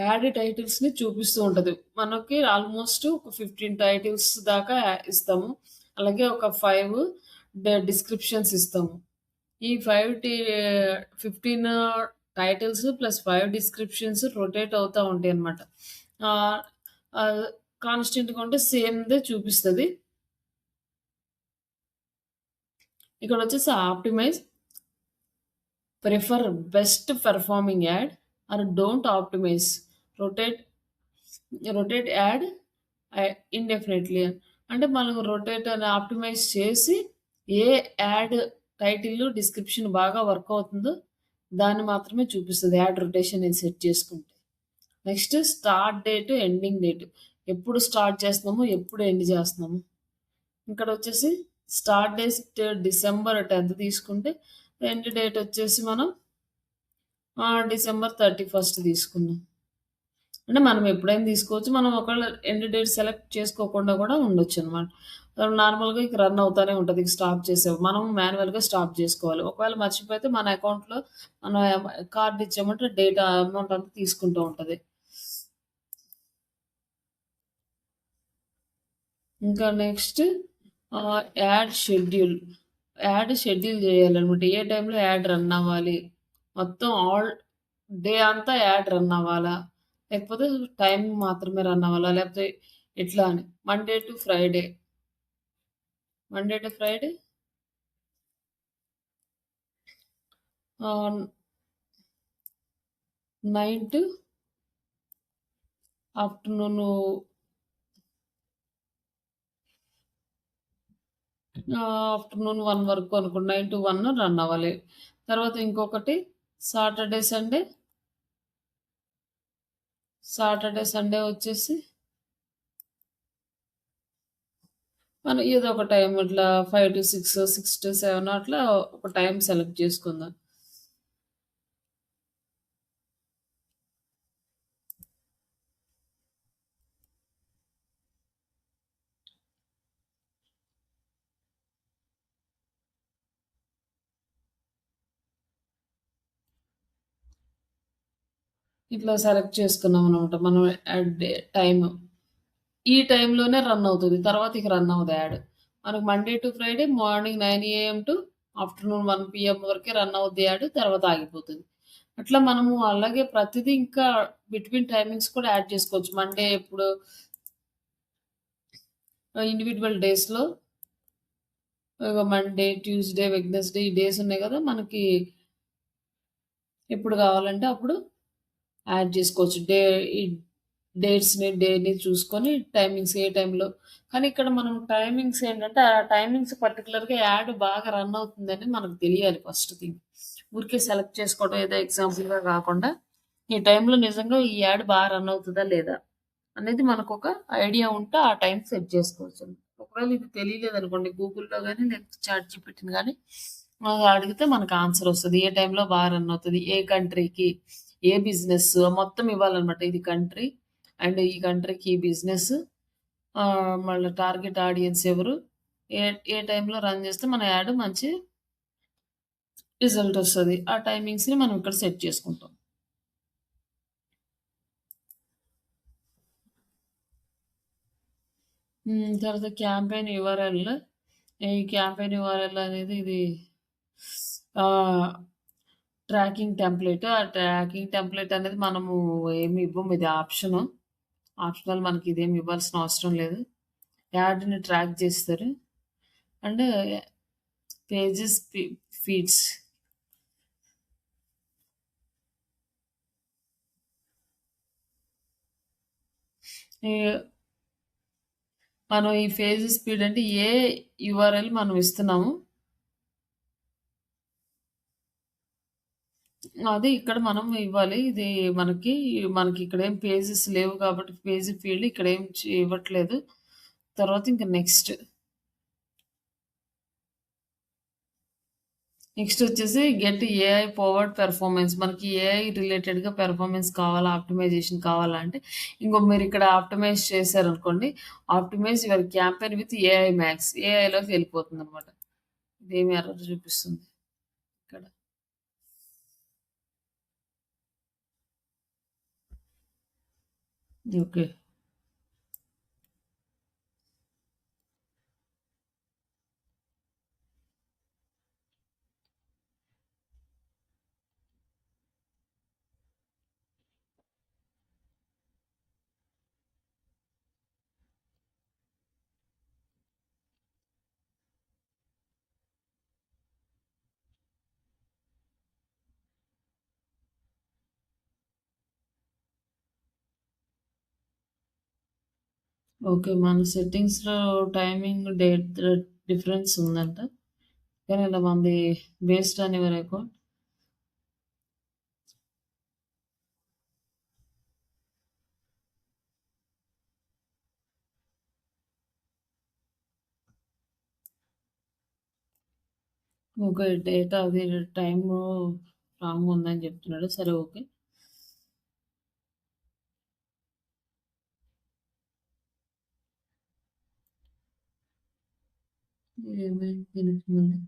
యాడ్ టైటిల్స్‌ని చూపిస్తూ ఉంటది. మనకి ఆల్‌మోస్ట్ ఒక 15 టైటిల్స్ దాకా ఇస్తాము. అలాగే ఒక 5 డిస్క్రిప్షన్స్ ఇస్తాము. ఈ 15 టైటిల్స్ ప్లస్ 5 డిస్క్రిప్షన్స్ రొటేట్ అవుతా ఉంటాయన్నమాట. ఆహ్, ఆహ్, కాన్స్టెంట్‌గా ఉంటే సేమ్‌దే చూపిస్తది. ఇక్కడొచ్చేసి optimise, prefer best performing ad or don't optimise, rotate ad indefinitely అంటే మనం రొటేట్ అని ఆప్టిమైజ్ చేసి ఏ యాడ్ టైటిల్, డిస్క్రిప్షన్ బాగా వర్క్ అవుతుందో దాన్ని మాత్రమే చూపిస్తది యాడ్ రొటేషన్ నేను సెట్ చేసుకుంటే. Next start date, ending date. ఎప్పుడు స్టార్ట్ చేస్తున్నాము, ఎప్పుడు ఎండ్ చేస్తున్నాము. ఇక్కడొచ్చేసి స్టార్ట్ డేట్ డిసెంబర్ 10థ్ తీసుకుంటే, ఎండ్ డేట్ వచ్చేసి మనం డిసెంబర్ 31 తీసుకున్నాం. అంటే మనం ఎప్పుడైనా తీసుకోవచ్చు. మనం ఒకవేళ ఎండ్ డేట్ సెలెక్ట్ చేసుకోకుండా కూడా ఉండొచ్చనమాట. నార్మల్‌గా ఇక రన్ అవుతానే ఉంటది. ఇక స్టాప్ చేసాం. మనం మాన్యువల్‌గా స్టాప్ చేసుకోవాలి. ఒకవేళ మర్చిపోతే మన అకౌంట్‌లో మన కార్డ్ ఇచ్చామంటే డేటా అమౌంట్ అంతా తీసుకుంటూ ఉంటది. ఇంకా next add schedule. Add schedule చేయాలనమాట. ఏ టైంలో యాడ్ రన్ అవ్వాలి. మొత్తం డే అంతా యాడ్ రన్ అవ్వాలా? లేకపోతే టైమ్ మాత్రమే రన్ అవ్వాలా? లేకపోతే ఎట్లా అని. Monday to Friday. Monday to Friday ఆహ్, నైట్ ఆఫ్టర్‌నూను ఆఫ్టర్‌నూన్ 1 వరకు అనుకోండి. 9-1 రన్ అవ్వాలి. తర్వాత ఇంకొకటి సాటర్‌డే, సండే సండే వచ్చేసి మనం ఏదో ఒక టైం ఇట్లా 5-6, 6-7 అట్లా ఒక టైం సెలెక్ట్ చేసుకుందాం. ఇట్లా సెలెక్ట్ చేసుకున్నామనమాట. మనం డే టైము. ఈ టైంలోనే రన్ అవుతది. తర్వాత ఇక రన్ అవ్వదు యాడ్. మనకు Monday to Friday morning 9 AM to afternoon 1 PM వరకే రన్ అవుద్ది యాడ్. తర్వాత ఆగిపోతది. అట్లా మనము అలాగే ప్రతిదీ ఇంకా బిట్వీన్ టైమింగ్స్ కూడా యాడ్ చేసుకోవచ్చు. మండే ఎప్పుడు ఇండివిడ్యువల్ డేస్‌లో మండే, ట్యూస్‌డే, వెడ్నెస్‌డే ఈ డేస్ ఉన్నాయి గదా! మనకి ఎప్పుడు కావాలంటే అప్పుడు యాడ్ జేసుకోవచ్చు. ఈ డేని చూసుకొని టైమింగ్స్ ఏ టైంలో కానీ ఇక్కడ మనం టైమింగ్స్ ఏంటంటే, ఆ టైమింగ్స్ పర్టిక్యులర్‌గా యాడ్ బాగా రన్ అవుతుందని మనకు తెలియాలి ఫస్ట్ థింగ్. ఊరికే సెలెక్ట్ చేసుకోవడం ఏదో ఎగ్జాంపుల్‌గా కాకుండా, ఈ టైంలో నిజంగా ఈ యాడ్ రన్ అవుతదా లేదా? అనేది మనకొక ఐడియా ఉంటే ఆ టైం సెట్ చేసుకోవచ్చు. ఒకవేళ ఇది తెలియలేదనుకోండి గూగుల్‌లో గాని, లేకపోతే చాట్‌జీపీటీని గాని అడిగితే మనకు ఆన్సర్ వస్తది. ఏ టైంలో రన్ అవుతది? ఏ కంట్రీకి? ఏ బిజినెస్? మొత్తం ఇవ్వాలన్నమాట. ఇది కంట్రీ అండ్ ఈ కంట్రీకి ఈ బిజినెస్ మళ్ళా టార్గెట్ ఆడియన్స్ ఎవరు? ఏ ఏ టైంలో రన్ చేస్తే మన యాడ్ మంచి రిజల్ట్ వస్తది. ఆ టైమింగ్స్‌ని మనం ఇక్కడ సెట్ చేసుకుంటాం. తర్వాత క్యాంపెయిన్ యూఆర్ఎల్. ఈ క్యాంపెయిన్ యూఆర్ఎల్ అనేది ఇది ఆహ్, ట్రాకింగ్ టెంప్లేట్. ఆ ట్రాకింగ్ టెంప్లేట్ అనేది మనము ఏమి ఇవ్వము. ఇది ఆప్షను. ఆప్షనల్ మనకి ఇదేమి ఇవ్వాల్సిన అవసరం లేదు. యాడ్‌ని ట్రాక్ చేస్తారు. And pages feeds. ఈ మనం ఈ పేజ్ స్పీడ్ అంటే ఏ యూఆర్ఎల్ మనం ఇస్తున్నాము. అది ఇక్కడ మనం ఇవ్వాలి. ఇది మనకి ఇక్కడేం పేజెస్ లేవు కాబట్టి పేజ్ ఫీల్డ్ ఇక్కడేం ఇవ్వట్లేదు. తర్వాత ఇంక నెక్స్ట్. నెక్స్ట్ వచ్చేసి గెట్ ఏఐ పవర్డ్ పెర్ఫార్మెన్స్. మనకి ఏఐ రిలేటెడ్‌గా పెర్ఫార్మెన్స్ కావాలా, ఆప్టిమైజేషన్ కావాలా అంటే, మీరు ఇక్కడ ఆప్టిమైజ్ చేశారనుకోండి. Optimise your campaign with AI max. ఏఐలోకి వెళ్ళిపోతుందనమాట. ఇదేమి ఎర్రర్ చూపిస్తుంది ఇక్కడ. ఓకే. ఓకే. మన సెట్టింగ్స్‌లో టైమింగ్, డేట్ డిఫరెన్స్ ఉందంట. కానీ ఇలా మనది based on your account. Okay. Data అది టైము రాంగ్ ఉందని చెప్తున్నాడు. సరే ఓకే. ఏమైంది దీనికి మళ్ళీ?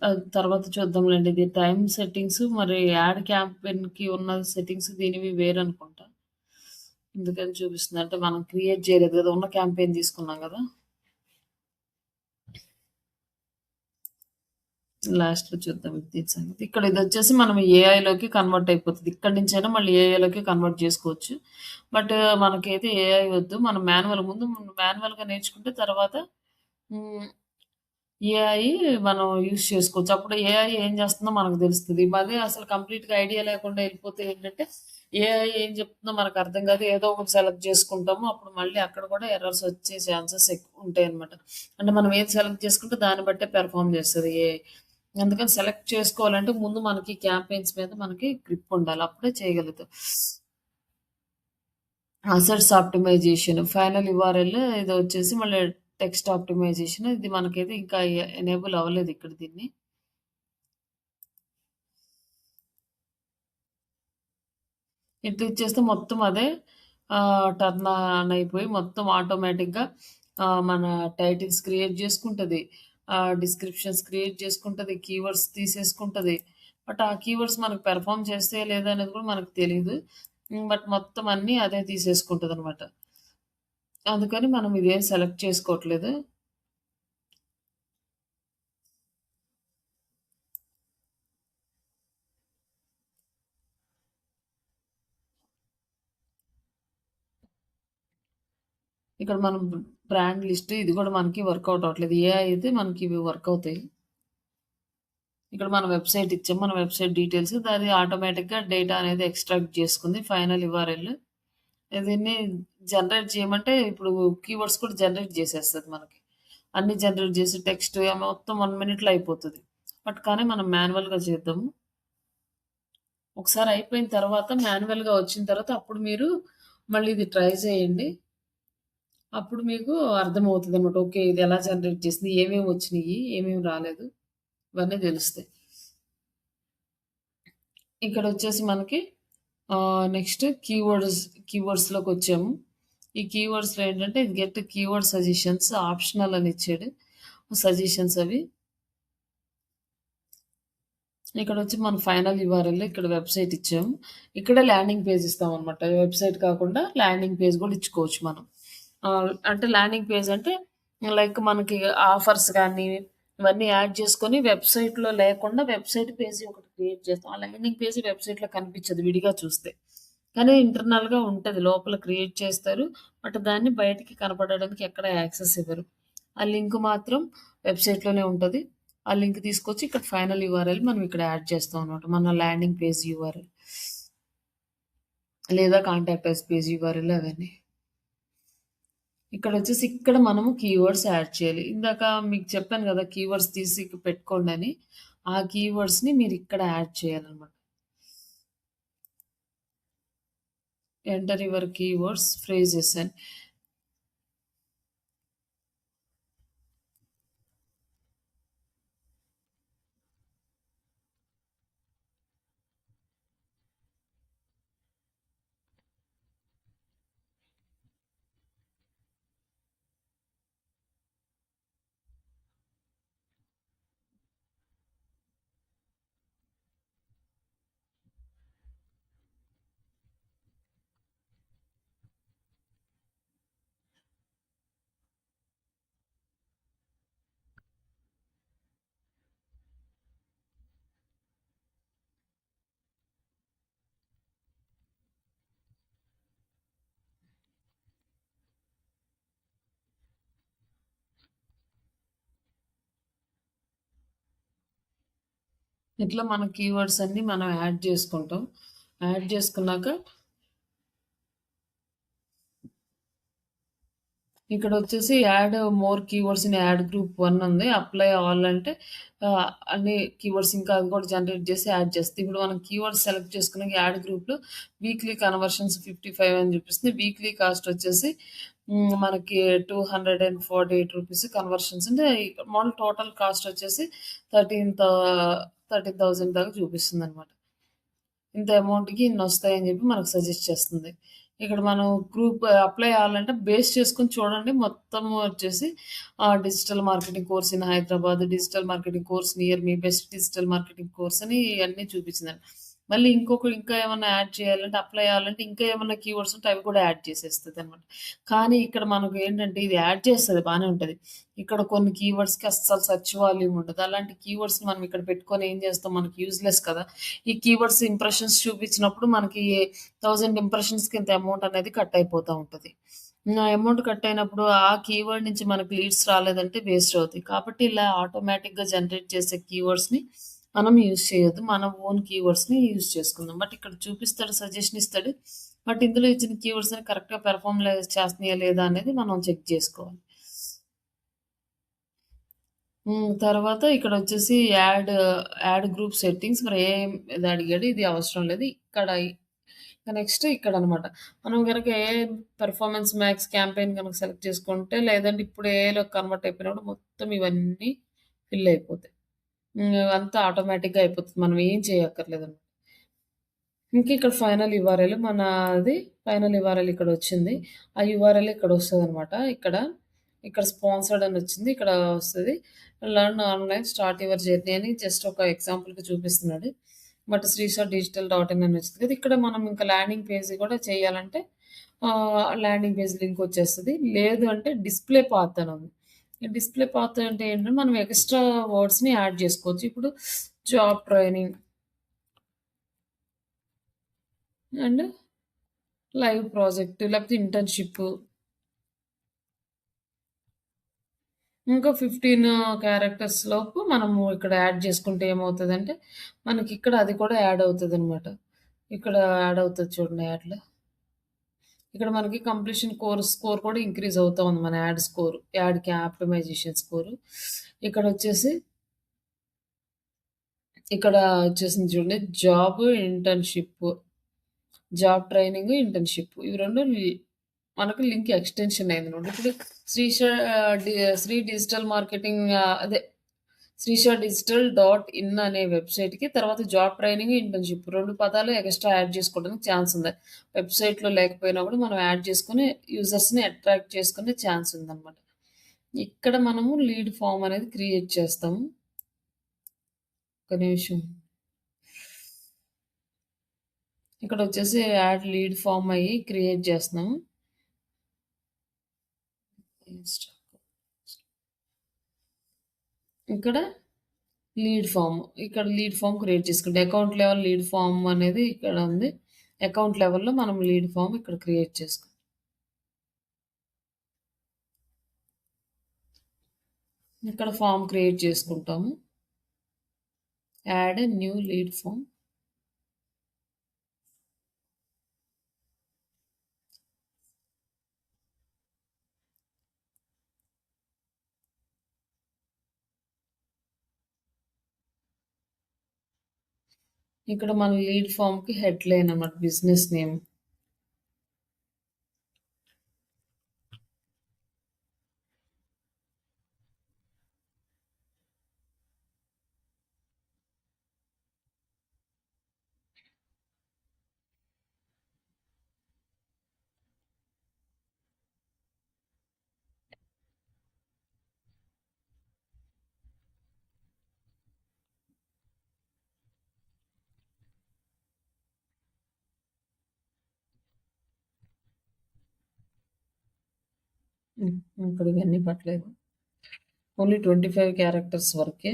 అది తర్వాత చూద్దాంలెండి. ఇది టైమ్ సెట్టింగ్స్ మరి యాడ్ క్యాంపెయిన్‌కి ఉన్న సెట్టింగ్స్ దీనివి వేరనుకుంటా. అందుకని చూపిస్తుంది. అంటే మనం క్రియేట్ చేయలేదు గదా! ఉన్న క్యాంపెయిన్ తీసుకున్నాం గదా! లాస్ట్‌లో చూద్దాం ఇది దీని సంగతి. ఇక్కడ ఇదొచ్చేసి మనం ఏఐలోకి కన్వర్ట్ అయిపోతది. ఇక్కడి నుంచైనా మళ్ళీ ఏఐలోకి కన్వర్ట్ జేసుకోవచ్చు. బట్ మనకైతే ఏఐ వద్దు. మనం ముందు మాన్యువల్‌గా నేర్చుకుంటే తర్వాత హ్మ్. ఏఐ మనం యూజ్ చేసుకోవచ్చు. అప్పుడు ఏఐ ఏం చేస్తుందో మనకు తెలుస్తది. అదే అసలు కంప్లీట్‌గా ఐడియా లేకుండా ఎళ్ళిపోతే ఏంటంటే, ఏఐ ఏం చెప్తుందో మనకు అర్థం కాదు. ఏదో ఒకటి సెలెక్ట్ చేసుకుంటాము. అప్పుడు మళ్ళీ అక్కడ కూడా ఎర్రర్స్ వచ్చే ఛాన్సెస్ ఎక్కువుంటాయన్నమాట. అంటే మనం ఏది సెలెక్ట్ చేసుకుంటే దాన్ని బట్టే పెర్ఫార్మ్ చేస్తది ఏఐ. అందుకని సెలెక్ట్ చేసుకోవాలంటే ముందు మనకి క్యాంపెయిన్స్ మీద మనకి గ్రిప్ ఉండాలి. అప్పుడే చేయగలుగుతాం. అసెట్స్ ఆప్టిమైజేషన్, ఫైనల్ యూఆర్ఎల్ ఇదొచ్చేసి మళ్ళీ టెక్స్ట్ ఆప్టిమైజేషన్ ఇది మనకైతే ఇంకా ఎనేబుల్ అవ్వలేదు ఇక్కడ దీన్ని. ఇట్లా ఇచ్చేస్తే మొత్తం అదే టర్న్ ఆన్ అయిపోయి మొత్తం ఆటోమేటిక్‌గా మన టైటిల్స్ క్రియేట్ జేసుకుంటది. డిస్క్రిప్షన్స్ క్రియేట్ చేసుకుంటది. కీవర్డ్స్ తీసేసుకుంటది. బట్ ఆ కీవర్డ్స్ మనకు పెర్ఫార్మ్ చేస్తాయా లేదా అనేది కూడా మనకు తెలీదు. బట్ మొత్తం అన్నీ అదే తీసేసుకుంటదనమాట. అందుకని మనం ఇదేం సెలెక్ట్ చేసుకోవట్లేదు. ఇక్కడ మనం బ్రాండ్ లిస్ట్ ఇది కూడా మనకి వర్కౌట్ అవ్వట్లేదు. ఏఐ అయితే మనకి ఇవి వర్క్ అవుతాయి. ఇక్కడ మనం వెబ్‌సైట్ ఇచ్చాం. మన వెబ్‌సైట్ డీటెయిల్స్ అది ఆటోమేటిక్‌గా డేటా అనేది ఎక్స్ట్రాక్ట్ చేసుకుంది. Final URL. దీన్ని జనరేట్ చేయమంటే ఇప్పుడు కీవర్డ్స్ కూడా జనరేట్ చేసేస్తది మనకి. అన్నీ జనరేట్ చేసి టెక్స్ట్ మొత్తం 1 మినిట్‌లో అయిపోతది. బట్ కానీ మనం మాన్యువల్‌గా చేద్దాము. ఒకసారి అయిపోయిన తర్వాత మాన్యువల్‌గా వచ్చిన తర్వాత అప్పుడు మీరు మళ్ళీ ఇది ట్రై చేయండి. అప్పుడు మీకు అర్థమవుతదనమాట. ఓకే. ఇది ఎలా జనరేట్ చేసింది? ఏమేమి వచ్చినియి? ఏమేమి రాలేదు? ఇవన్నీ తెలుస్తాయి. ఇక్కడొచ్చేసి మనకి నెక్స్ట్ కీవర్డ్స్‌లోకొచ్చాము. ఈ కీవర్డ్స్‌లో ఏంటంటే గెట్ కీవర్డ్ సజెషన్స్ ఆప్షనల్ అని ఇచ్చాడు. సజెషన్స్ అవి. ఇక్కడొచ్చి మన ఫైనల్ యూఆర్ఎల్ ఇక్కడ వెబ్‌సైట్ ఇచ్చాము. ఇక్కడ ల్యాండింగ్ పేజ్ ఇస్తామనమాట. వెబ్‌సైట్ కాకుండా ల్యాండింగ్ పేజ్ కూడా ఇచ్చుకోవచ్చు మనం. అంటే ల్యాండింగ్ పేజ్ అంటే లైక్ మనకి ఆఫర్స్ గానీ, ఇవన్నీ యాడ్ చేసుకొని వెబ్‌సైట్‌లో లేకుండా వెబ్‌సైట్ పేజీ ఒకటి క్రియేట్ చేస్తాం. ఆ ల్యాండింగ్ పేజీ వెబ్‌సైట్‌లో కనిపించదు విడిగా చూస్తే. కానీ ఇంటర్నల్‌గా ఉంటది. లోపల క్రియేట్ చేస్తారు. బట్ దాన్ని బయటికి కనపడడానికి ఎక్కడ యాక్సెస్ ఇవ్వరు. ఆ లింక్ మాత్రం వెబ్‌సైట్‌లోనే ఉంటది. ఆ లింక్ తీసుకొచ్చి ఇక్కడ ఫైనల్ యూఆర్ఎల్ మనం ఇక్కడ యాడ్ చేస్తాం అన్నమాట. మన ల్యాండింగ్ పేజ్ యూఆర్ఎల్ లేదా కాంటాక్ట్ అస్ పేజ్ యూఆర్ఎల్ అవన్నీ. ఇక్కడొచ్చేసి ఇక్కడ మనము కీవర్డ్స్ యాడ్ చేయాలి. ఇందాక మీకు చెప్పాను గదా! కీవర్డ్స్ తీసి పెట్టుకోండని. ఆ కీవర్డ్స్‌ని మీరిక్కడ యాడ్ చేయాలనమాట. ఎంటర్ యువర్ కీవర్డ్స్, ఫ్రేజెస్ అని. ఇట్లా మన కీవర్డ్స్ అన్నీ మనం యాడ్ చేసుకుంటాం. యాడ్ చేసుకున్నాక ఇక్కడొచ్చేసి add more keywords in ad group 1 ఉంది. అప్లై ఆల్ అంటే అన్ని కీవర్డ్స్ ఇంకా అది కూడా జనరేట్ చేసి యాడ్ చేస్తది. ఇప్పుడు మనం కీవర్డ్స్ సెలెక్ట్ చేసుకున్నాక యాడ్ గ్రూప్‌లో వీక్లీ కన్వర్షన్స్ 55 అని చూపిస్తుంది. వీక్లీ కాస్ట్ వచ్చేసి మనకి రూ. 248 కన్వర్షన్స్ అంటే మామూలు టోటల్ కాస్ట్ వచ్చేసి 13,000 దాకా చూపిస్తుందనమాట. ఇంత అమౌంట్‌కి ఇన్నొస్తాయని చెప్పి మనకు సజెస్ట్ చేస్తుంది. ఇక్కడ మనం గ్రూప్ అప్లై అవ్వాలంటే బేస్ చేసుకొని చూడండి. మొత్తం వచ్చేసి digital marketing course in Hyderabad, digital marketing course near me, best digital marketing course అని అన్నీ చూపించిందండి. మళ్ళీ ఇంకా ఏమన్నా యాడ్ చేయాలంటే, అప్లై అవ్వాలంటే ఇంకా ఏమన్నా కీవర్డ్స్ ఉంటే అవి కూడా యాడ్ చేసేస్తదనమాట. కానీ ఇక్కడ మనకు ఏంటంటే ఇది యాడ్ చేస్తది బానే ఉంటది. ఇక్కడ కొన్ని కీవర్డ్స్‌కి అస్సలు సెర్చ్ వాల్యూమ్ ఉండదు. అలాంటి కీవర్డ్స్‌ని మనం ఇక్కడ పెట్టుకొని ఏం చేస్తాం? మనకి యూజ్‌లెస్ కదా! ఈ కీవర్డ్స్ ఇంప్రెషన్స్ చూపించినప్పుడు మనకి 1000 ఇంప్రెషన్స్‌కి ఇంత అమౌంట్ అనేది కట్ అయిపోతా ఉంటది. ఆ అమౌంట్ కట్ అయినప్పుడు ఆ కీవర్డ్ నుంచి మనకు లీడ్స్ రాలేదంటే వేస్ట్ అవుతాయి. కాబట్టి ఇలా ఆటోమేటిక్‌గా జనరేట్ చేసే కీవర్డ్స్‌ని మనం యూజ్ చేయొద్దు. మన ఓన్ కీవర్డ్స్‌ని యూజ్ చేసుకుందాం. బట్ ఇక్కడ చూపిస్తాడు, సజెషన్ ఇస్తాడు. బట్ ఇందులో ఇచ్చిన కీవర్డ్స్ అని కరెక్ట్‌గా పెర్ఫార్మ్ చేస్తున్నాయా లేదా అనేది మనం చెక్ చేసుకోవాలి. తర్వాత ఇక్కడొచ్చేసి యాడ్ గ్రూప్ సెట్టింగ్స్ మరి ఇది అడిగాడు. ఇది అవసరం లేదు. ఇక్కడ నెక్స్ట్ ఇక్కడనమాట. మనం గనక పెర్ఫార్మన్స్ మ్యాక్స్ క్యాంపెయిన్ గనక సెలెక్ట్ చేసుకుంటే, లేదంటే ఇప్పుడు ఏఐలోకి కన్వర్ట్ అయిపోయినప్పుడు మొత్తం ఇవన్నీ ఫిల్ అయిపోతాయి. అంతా ఆటోమేటిక్‌గా అయిపోతది. మనం ఏం చేయక్కర్లేదనమాట. ఇంకా ఇక్కడ ఫైనల్ యూఆర్ఎల్ మనది ఫైనల్ యూఆర్ఎల్ ఇక్కడొచ్చింది. ఆ యూఆర్ఎల్ ఇక్కడొస్తదనమాట. ఇక్కడ స్పాన్సర్డ్ అని వచ్చింది. ఇక్కడ వస్తది. Learn online start your journey అని జస్ట్ ఒక ఎగ్జాంపుల్‌కి చూపిస్తున్నాడు. But Srisha digital dot in అని వచ్చింది కదా! ఇక్కడ మనం ఇంకా ల్యాండింగ్ పేజ్ కూడా చేయాలంటే ల్యాండింగ్ పేజ్ లింక్ వచ్చేస్తది. లేదు అంటే డిస్‌ప్లే పాత్ అని ఉంది. ఈ డిస్‌ప్లే పాత్ అంటే ఏంటంటే మనం ఎక్స్‌ట్రా వర్డ్స్‌ని యాడ్ చేసుకోవచ్చు. ఇప్పుడు job training and live project లేకపోతే ఇంటర్న్‌షిప్. ఇంకా 15 క్యారెక్టర్స్ లోపు మనము ఇక్కడ యాడ్ చేసుకుంటే ఏమవుతదంటే, మనకిక్కడ అది కూడా యాడ్ అవుతదనమాట. ఇక్కడ యాడ్ అవుతది చూడండి యాడ్‌లో. ఇక్కడ మనకి కంప్లీషన్ స్కోర్ కూడా ఇంక్రీజ్ అవుతా ఉంది. మన యాడ్ స్కోర్. యాడ్‌కి ఆప్టిమైజేషన్ స్కోర్. ఇక్కడొచ్చేసి ఇక్కడ వచ్చేసింది చూడండి. ఇంటర్న్‌షిప్, జాబ్ ట్రైనింగ్, ఇంటర్న్‌షిప్ ఇవి 2 మనకు లింక్ ఎక్స్‌టెన్షన్ అయిందనమాట. ఇప్పుడు Srisha D Sri digital marketing అదే శ్రీష డిజిటల్ డాట్ ఇన్ అనే వెబ్‌సైట్‌కి తర్వాత జాబ్ ట్రైనింగ్, ఇంటర్న్‌షిప్ 2 పదాలు ఎక్స్‌ట్రా యాడ్ చేసుకోవడానికి ఛాన్స్ ఉంది. వెబ్‌సైట్‌లో లేకపోయినా కూడా మనం యాడ్ చేసుకొని యూజర్స్‌ని అట్రాక్ట్ చేసుకునే ఛాన్స్ ఉందనమాట. ఇక్కడ మనము లీడ్ ఫార్మ్ అనేది క్రియేట్ చేస్తాము. ఒక నిమిషం. ఇక్కడొచ్చేసి యాడ్ లీడ్ ఫార్మ్ అయ్యి క్రియేట్ చేస్తున్నాము. ఇక్కడ లీడ్ ఫార్మ్ క్రియేట్ చేసుకుంటే అకౌంట్ లెవెల్ లీడ్ ఫార్మ్ అనేది ఇక్కడ ఉంది. అకౌంట్ లెవెల్‌లో మనం లీడ్ ఫార్మ్ ఇక్కడ క్రియేట్ చేసుకుంటాం. ఇక్కడ ఫార్మ్ క్రియేట్ చేసుకుంటాము. Add new lead form. ఇక్కడ మన లీడ్ ఫార్మ్‌కి హెడ్‌లైన్ అన్నమాట. Business name. ఇక్కడ ఇవన్నీ పట్టలేదు. ఓన్లీ 25 క్యారెక్టర్స్ వరకే.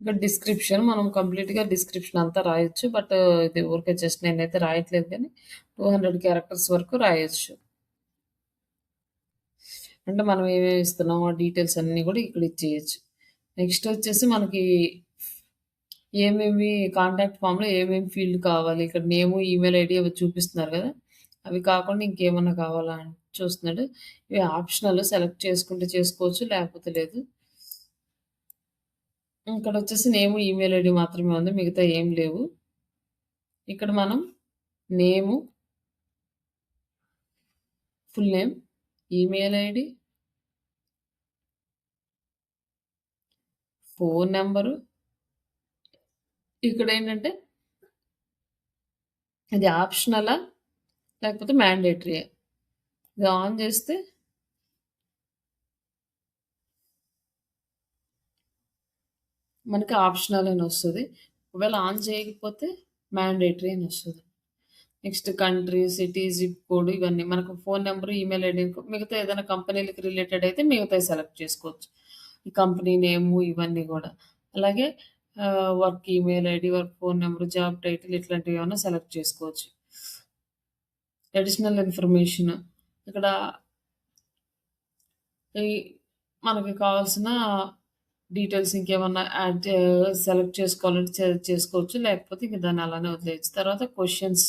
ఇంకా డిస్క్రిప్షన్ మనం కంప్లీట్‌గా డిస్క్రిప్షన్ అంతా రాయొచ్చు. బట్ ఇది ఊరికే జస్ట్ నేనైతే రాయట్లేదు కానీ 200 క్యారెక్టర్స్ వరకు రాయొచ్చు. అంటే మనం ఏమేమి ఇస్తున్నామో ఆ డీటెయిల్స్ అన్నీ కూడా ఇక్కడ ఇచ్చేయొచ్చు. నెక్స్ట్ వచ్చేసి మనకి ఏమేమి కాంటాక్ట్ ఫామ్‌లో ఏమేమి ఫీల్డ్ కావాలి. ఇక్కడ నేము, ఈమెయిల్ ఐడీ అవి చూపిస్తున్నారు కదా! అవి కాకుండా ఇంకేమన్నా కావాలా అని చూస్తున్నాడు. ఇవి ఆప్షనల్ సెలెక్ట్ చేసుకుంటే చేసుకోవచ్చు. లేకపోతే లేదు. ఇక్కడొచ్చేసి నేము, ఈమెయిల్ ఐడీ మాత్రమే ఉంది. మిగతా ఏం లేవు. ఇక్కడ మనం name, full name, email ID, phone number ఇక్కడేంటంటే ఇది ఆప్షనలా? లేకపోతే మ్యాండేటరీయా? ఇది ఆన్ చేస్తే మనకి ఆప్షనల్ అని వస్తది. ఒకవేళ ఆన్ చేయకపోతే మ్యాండేటరీ అని వస్తది. Next country, city, zip code ఇవన్నీ మనకు ఫోన్ నంబర్, ఈమెయిల్ ఐడీ మిగతా ఏదైనా కంపెనీలకి రిలేటెడ్ అయితే మిగతాయి సెలెక్ట్ చేసుకోవచ్చు. ఈ కంపెనీ నేము ఇవన్నీ గూడా. అలాగే work email ID, work phone number, job title ఇట్లాంటివి ఏమన్నా సెలెక్ట్ చేసుకోవచ్చు. అడిషనల్ ఇన్ఫర్మేషన్ ఇక్కడ ఈ మనకి కావాల్సిన డీటెయిల్స్ ఇంకేమన్నా సెలెక్ట్ చేసుకోవాలంటే చేసుకోవచ్చు. లేకపోతే ఇంక దాన్ని అలానే వదిలేయచ్చు. తర్వాత క్వెషన్స్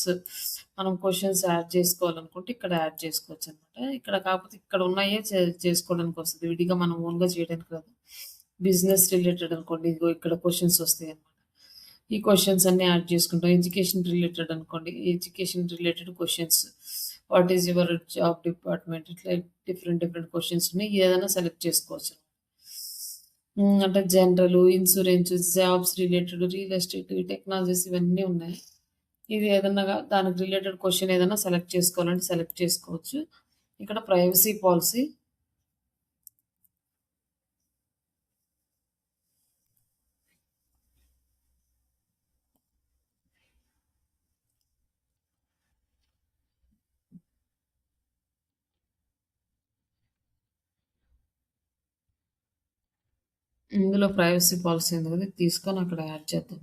మనం క్వెషన్స్ యాడ్ చేసుకోవాలనుకుంటే ఇక్కడ యాడ్ చేసుకోవచ్చనమాట. ఇక్కడ కాకపోతే ఇక్కడ ఉన్నాయే చేసుకోవడానికి వస్తది. విడిగా మనం ఓన్‌గా చేయడానికి రాదు. బిజినెస్ రిలేటెడ్ అనుకోండి ఇదిగో ఇక్కడ క్వెషన్స్ వస్తాయన్నమాట. ఈ క్వెషన్స్ అన్నీ యాడ్ చేసుకుంటాం. ఎడ్యుకేషన్ రిలేటెడ్ అనుకోండి. Education related questions. What is your job department ఇట్లా డిఫరెంట్ డిఫరెంట్ క్వెషన్స్ ఉన్నాయి. ఏదైనా సెలెక్ట్ చేసుకోవచ్చు. అంటే general, insurance, jobs related, real estate, technologies ఇవన్నీ ఉన్నాయి. ఇది ఏదన్నా దానికి రిలేటెడ్ క్వెషన్ ఏదైనా సెలెక్ట్ చేసుకోవాలంటే సెలెక్ట్ చేసుకోవచ్చు. ఇక్కడ ప్రైవసీ పాలిసీ ఇందులో ప్రైవసీ పాలిసీ ఉంది కదా! ఇది తీసుకొని అక్కడ యాడ్ చేద్దాం.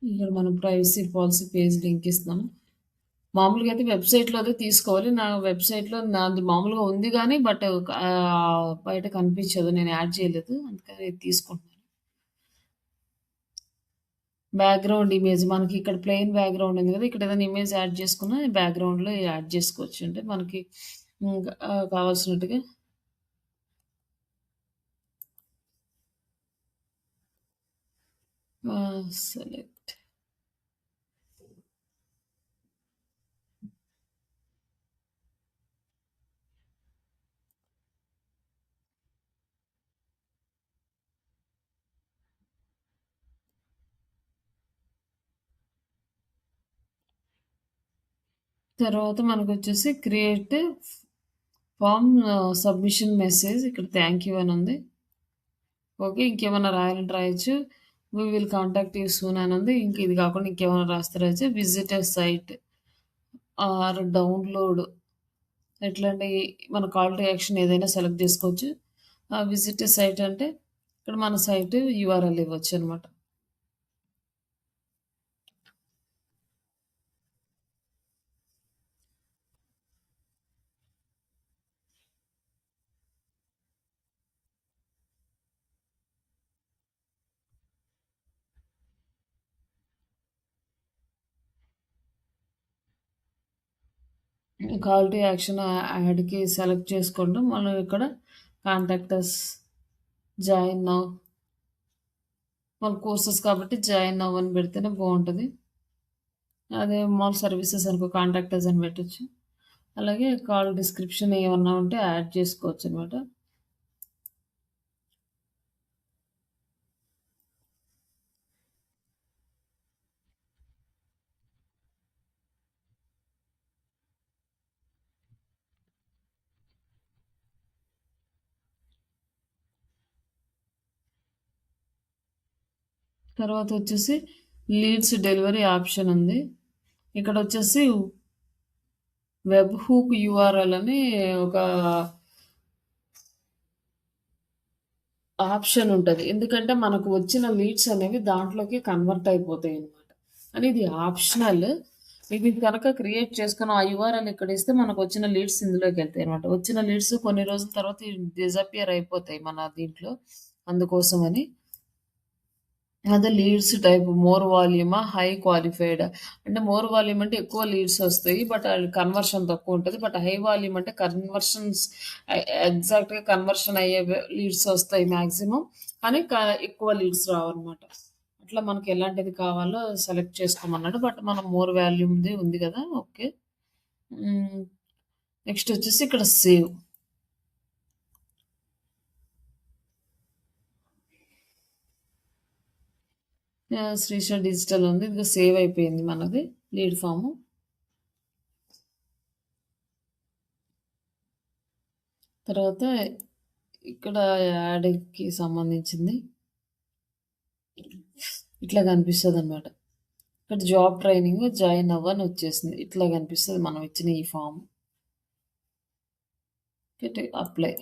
ఇక్కడ మనం ప్రైవసీ పాలిసీ పేజ్ లింక్ ఇస్తున్నాము. మామూలుగా అయితే వెబ్‌సైట్‌లోదే తీసుకోవాలి. నా వెబ్‌సైట్‌లో నాది మామూలుగా ఉంది గానీ బట్ బయట కనిపించదు. నేను యాడ్ చేయలేదు. అందుకని ఇది తీసుకుంటున్నాను. బ్యాక్‌గ్రౌండ్ ఇమేజ్ మనకి ఇక్కడ ప్లెయిన్ బ్యాక్‌గ్రౌండ్ ఉంది కదా! ఇక్కడ ఏదైనా ఇమేజ్ యాడ్ చేసుకున్నా బ్యాక్‌గ్రౌండ్‌లో యాడ్ చేసుకోవచ్చు. అంటే మనకి కావాల్సినట్టుగా సెలెక్ట్ తర్వాత మనకొచ్చేసి క్రియేట్ ఫార్మ్ సబ్మిషన్ మెసేజ్ ఇక్కడ థాంక్ యూ అని ఉంది. ఓకే. ఇంకేమన్నా రాయాలంటే రాయొచ్చు. We will contact you soon అని ఉంది. ఇంక ఇది కాకుండా ఇంకేమైనా రాస్తే రాయొచ్చు. Visit a site or download ఎట్లాంటి మన కాల్ టు యాక్షన్ ఏదైనా సెలెక్ట్ చేసుకోవచ్చు. విజిట్ ఎ సైట్ అంటే ఇక్కడ మన సైట్ యూఆర్ఎల్ ఇవ్వచ్చనమాట. కాల్ టు యాక్షన్ యాడ్‌కి సెలెక్ట్ చేసుకుంటాం. మనం ఇక్కడ కాంటాక్ట్ అస్, జాయిన్ నౌ మన కోర్సెస్ కాబట్టి జాయిన్ నౌ అని పెడితేనే బావుంటది. అదే మాల్ సర్వీసెస్ అనుకో కాంటాక్ట్ అస్ అని పెట్టొచ్చు. అలాగే కాల్ డిస్క్రిప్షన్ ఏమన్నా ఉంటే యాడ్ చేసుకోవచ్చనమాట. తర్వాత వచ్చేసి లీడ్స్ డెలివరీ ఆప్షన్ ఉంది. ఇక్కడ వచ్చేసి వెబ్ హూక్ యూఆర్ఎల్ అని ఒక ఆప్షన్ ఉంటది. ఎందుకంటే మనకు వచ్చిన లీడ్స్ అనేవి దాంట్లోకి కన్వర్ట్ అయిపోతాయి అనమాట. కానీ ఇది ఆప్షనల్. ఇది కనుక క్రియేట్ చేసుకుని ఆ యూఆర్ఎల్ ఇక్కడ ఇస్తే మనకు వచ్చిన లీడ్స్ ఇందులోకి వెళ్తాయి అనమాట. వచ్చిన లీడ్స్ కొన్ని రోజుల తర్వాత డిజపియర్ అయిపోతాయి మన దీంట్లో. అందుకోసమని అదే లీడ్స్ టైప్ మోర్ వాల్యూమా హై క్వాలిఫైడ్ అంటే మోర్ వాల్యూమ్ అంటే ఎక్కువ లీడ్స్ వస్తాయి బట్ అది కన్వర్షన్ తక్కువ ఉంటుంది. బట్ హై వాల్యూమ్ అంటే కన్వర్షన్స్ ఎగ్జాక్ట్గా కన్వర్షన్ అయ్యే లీడ్స్ వస్తాయి మ్యాక్సిమం, కానీ ఎక్కువ లీడ్స్ రావన్నమాట. అట్లా మనకి ఎలాంటిది కావాలో సెలెక్ట్ చేసుకోమన్నాడు. బట్ మనం మోర్ వాల్యూమ్ది ఉంది కదా, ఓకే. నెక్స్ట్ వచ్చేసి ఇక్కడ సేవ్. శ్రీష డిజిటల్ ఉంది, ఇది సేవ్ అయిపోయింది మనది లీడ్ ఫామ్. తర్వాత ఇక్కడ యాడ్కి సంబంధించింది ఇట్లా కనిపిస్తుంది అనమాట. ఇక్కడ జాబ్ ట్రైనింగ్ జాయిన్ అవ్వని వచ్చేసింది, ఇట్లా కనిపిస్తుంది మనం ఇచ్చిన ఈ ఫామ్. అప్లై.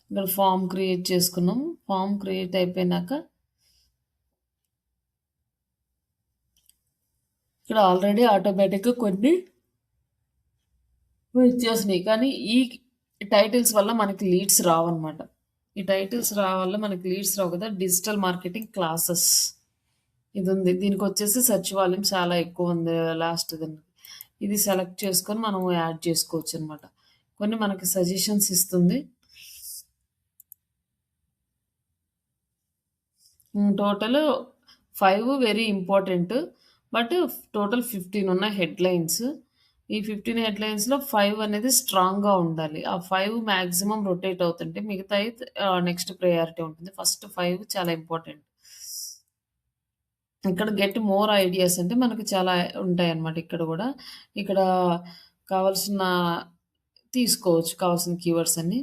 ఇక్కడ ఫామ్ క్రియేట్ చేసుకున్నాం. ఫామ్ క్రియేట్ అయిపోయినాక ఇక్కడ ఆల్రెడీ ఆటోమేటిక్గా కొన్ని వచ్చేసినాయి, కానీ ఈ టైటిల్స్ వల్ల మనకి లీడ్స్ రావన్నమాట. ఈ టైటిల్స్ వల్ల మనకి లీడ్స్ రావు కదా. డిజిటల్ మార్కెటింగ్ క్లాసెస్ ఇది ఉంది, దీనికి వచ్చేసి సెర్చ్ వాల్యూమ్ చాలా ఎక్కువ ఉంది లాస్ట్ దీనికి. ఇది సెలెక్ట్ చేసుకొని మనం యాడ్ చేసుకోవచ్చు అనమాట. కొన్ని మనకి సజెషన్స్ ఇస్తుంది. Total 5 very important, but total 15 ఉన్న హెడ్లైన్స్. ఈ 15 హెడ్లైన్స్లో 5 అనేది స్ట్రాంగ్గా ఉండాలి. ఆ 5 మ్యాక్సిమం రొటేట్ అవుతుంటే మిగతా నెక్స్ట్ ప్రయారిటీ ఉంటుంది. ఫస్ట్ 5 చాలా ఇంపార్టెంట్. ఇక్కడ గెట్ మోర్ ఐడియాస్ అంటే మనకు చాలా ఉంటాయి అన్నమాట. ఇక్కడ కూడా ఇక్కడ కావాల్సిన తీసుకోవచ్చు, కావాల్సిన కీవర్డ్స్ అన్ని.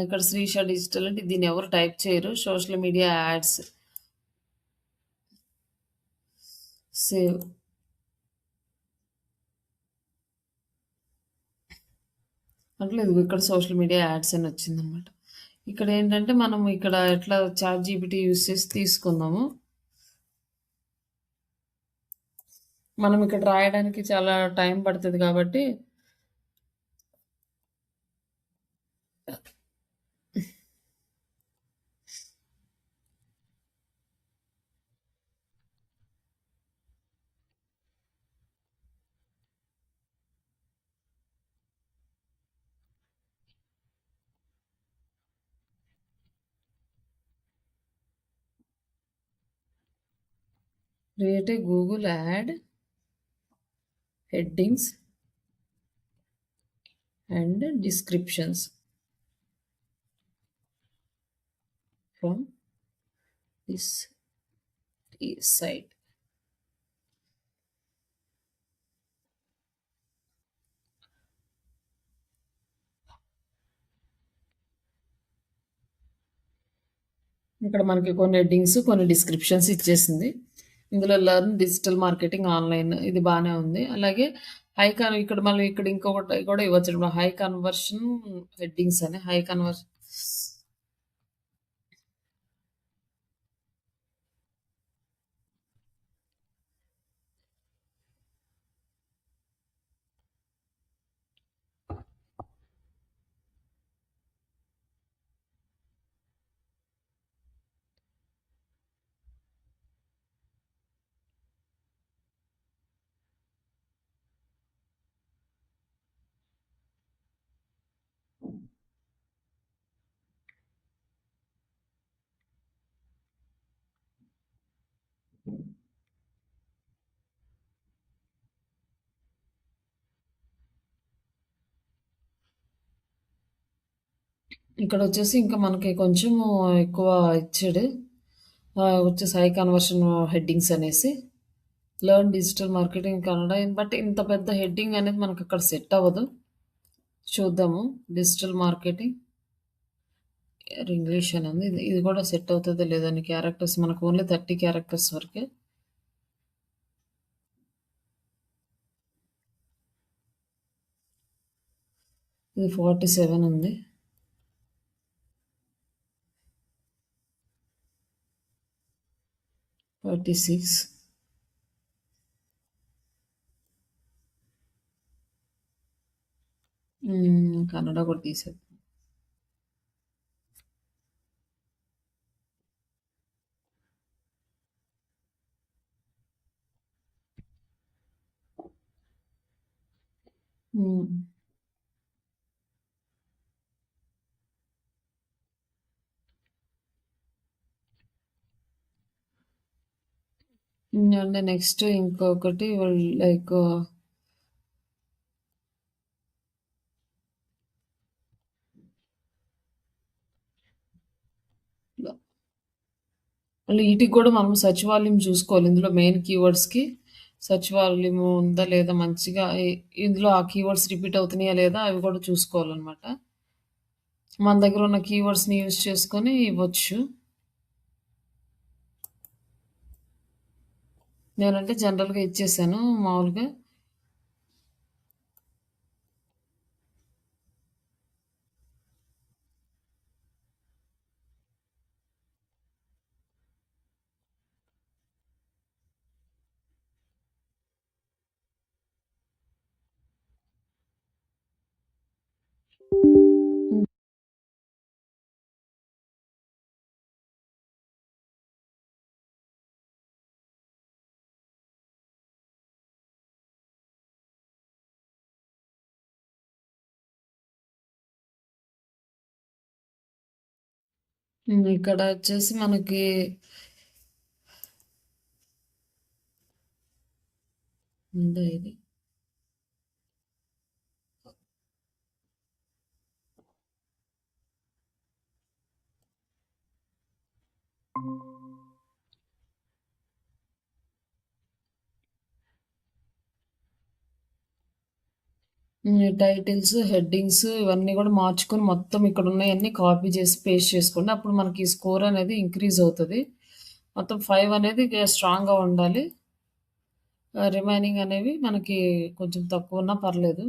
ఇక్కడ శ్రీష డిజిటల్ అంటే దీన్ని ఎవరు టైప్ చేయరు. Social media ads save. అట్లా ఇది ఇక్కడ సోషల్ మీడియా యాడ్స్ అని వచ్చిందనమాట. ఇక్కడ ఏంటంటే మనం ఇక్కడ ఎట్లా చాట్ జీపీటీ యూస్ చేసి తీసుకుందాము. మనం ఇక్కడ రాయడానికి చాలా టైం పడుతుంది కాబట్టి create a Google ad headings and descriptions from this site. ఇక్కడ మనకి కొన్ని హెడ్డింగ్స్ కొన్ని డిస్క్రిప్షన్స్ ఇచ్చేసింది. ఇందులో లర్న్ డిజిటల్ మార్కెటింగ్ ఆన్లైన్ ఇది బాగానే ఉంది. అలాగే ఇక్కడ మళ్ళీ ఇక్కడ ఇంకొకటి కూడా ఇవ్వచ్చు, హై కన్వర్షన్ హెడ్డింగ్స్ అని. హై కన్వర్షన్ ఇక్కడ వచ్చేసి ఇంకా మనకి కొంచెం ఎక్కువ ఇచ్చాడు. వచ్చేసి హై కన్వర్షన్ హెడ్డింగ్స్ అనేసి learn digital marketing Kannada. But ఇంత పెద్ద హెడ్డింగ్ అనేది మనకు అక్కడ సెట్ అవ్వదు. చూద్దాము. డిజిటల్ మార్కెటింగ్ ఇంగ్లీష్ అని ఉంది. ఇది కూడా సెట్ అవుతుందో లేదో అని క్యారెక్టర్స్ మనకు ఓన్లీ 30 క్యారెక్టర్స్ వరకే. ఇది 47 ఉంది. Forty six. కన్నడ కూడా తీసేది. అండ్ నెక్స్ట్ ఇంకొకటి లైక్ వీటికి కూడా మనం సచివాలయం చూసుకోవాలి. ఇందులో మెయిన్ కీవర్డ్స్కి సచివాలయం ఉందా లేదా మంచిగా ఇందులో ఆ కీవర్డ్స్ రిపీట్ అవుతున్నాయా లేదా అవి కూడా చూసుకోవాలన్నమాట. మన దగ్గర ఉన్న కీవర్డ్స్ని యూజ్ చేసుకొని ఇవ్వచ్చు. నేనంటే జనరల్గా ఇచ్చేసాను మామూలుగా. ఇక్కడ వచ్చేసి మనకి ఇది టైటిల్స్, హెడ్డింగ్స్ ఇవన్నీ కూడా మార్చుకొని మొత్తం ఇక్కడ ఉన్నాయన్నీ కాపీ చేసి పేస్ట్ చేసుకోండి. అప్పుడు మనకి స్కోర్ అనేది ఇంక్రీజ్ అవుతుంది. మొత్తం 5 అనేది స్ట్రాంగ్గా ఉండాలి. రిమైనింగ్ అనేవి మనకి కొంచెం తక్కువ ఉన్నా పర్లేదు.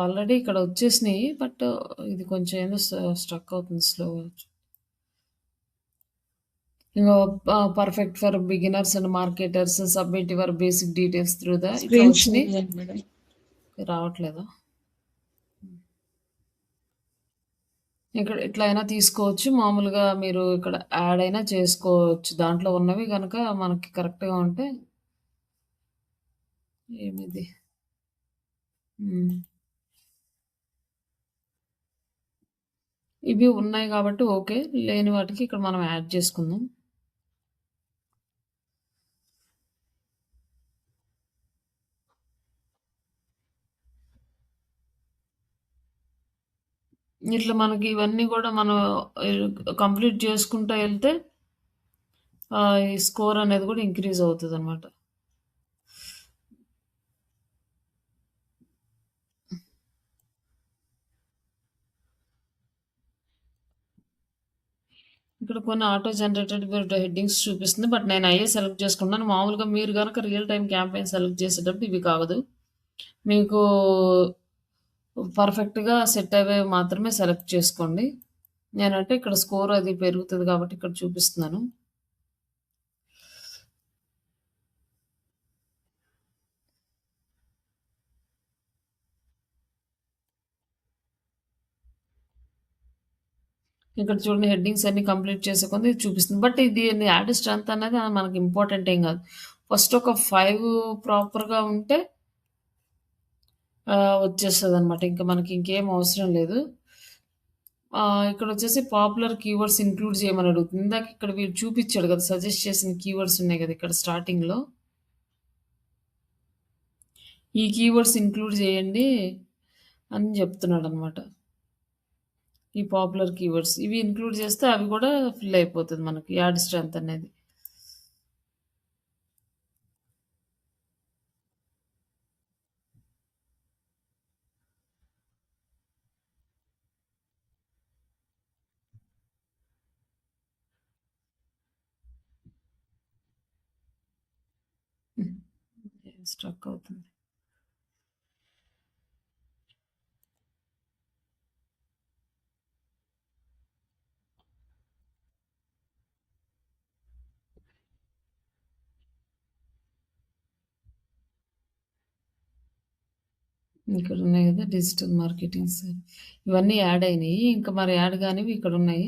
ఆల్రెడీ ఇక్కడ వచ్చేసినాయి, బట్ ఇది కొంచెం ఏదో స్ట్రక్ అవుతుంది స్లోగా. ఇంకా perfect for beginners and marketers, submit your basic details through the ఇట్లా వచ్చినాయి. రావట్లేదా? ఇక్కడ ఇట్లా అయినా తీసుకోవచ్చు. మామూలుగా మీరు ఇక్కడ యాడ్ అయినా చేసుకోవచ్చు. దాంట్లో ఉన్నవి కనుక మనకి కరెక్ట్గా ఉంటే. ఏమిది ఇవి ఉన్నాయి కాబట్టి ఓకే. లేని వాటికి ఇక్కడ మనం యాడ్ చేసుకుందాం. ఇట్లా మనకి ఇవన్నీ కూడా మనం కంప్లీట్ చేసుకుంటూ వెళ్తే ఈ స్కోర్ అనేది కూడా ఇంక్రీజ్ అవుతుంది అనమాట. ఇక్కడ కొన్ని ఆటో జనరేటెడ్ హెడ్డింగ్స్ చూపిస్తుంది, బట్ నేను అయ్యే సెలెక్ట్ చేసుకున్నాను. మామూలుగా మీరు కనుక రియల్ టైం క్యాంపెయిన్ సెలెక్ట్ చేసేటప్పుడు ఇవి కాదు, మీకు పర్ఫెక్ట్గా సెట్ అయ్యేవి మాత్రమే సెలెక్ట్ చేసుకోండి. నేనంటే ఇక్కడ స్కోర్ అది పెరుగుతుంది కాబట్టి ఇక్కడ చూపిస్తున్నాను. ఇక్కడ చూడండి, హెడ్డింగ్స్ అన్ని కంప్లీట్ చేసే కొంది చూపిస్తుంది. బట్ ఇది యాడ్ స్ట్రెంత్ అనేది మనకి ఇంపార్టెంట్ ఏం కాదు. ఫస్ట్ ఒక 5 ప్రాపర్గా ఉంటే వచ్చేస్తుంది అనమాట. ఇంకా మనకి ఇంకేం అవసరం లేదు. ఇక్కడ వచ్చేసి పాపులర్ కీవర్డ్స్ ఇంక్లూడ్ చేయమని అడుగుతుంది. ఇందాక ఇక్కడ వీళ్ళు చూపించాడు కదా, సజెస్ట్ చేసిన కీవర్డ్స్ ఉన్నాయి కదా ఇక్కడ స్టార్టింగ్లో. ఈ కీవర్డ్స్ ఇంక్లూడ్ చేయండి అని చెప్తున్నాడు అనమాట. ఈ పాపులర్ కీవర్డ్స్ ఇవి ఇంక్లూడ్ చేస్తే అవి కూడా ఫిల్ అయిపోతుంది మనకి యాడ్ స్ట్రెంత్ అనేది. స్ట్రక్ అవుతుంది. ఇక్కడ ఉన్నాయి కదా డిజిటల్ మార్కెటింగ్ సార్, ఇవన్నీ యాడ్ అయినాయి. ఇంకా మరి యాడ్ కానివి ఇక్కడ ఉన్నాయి.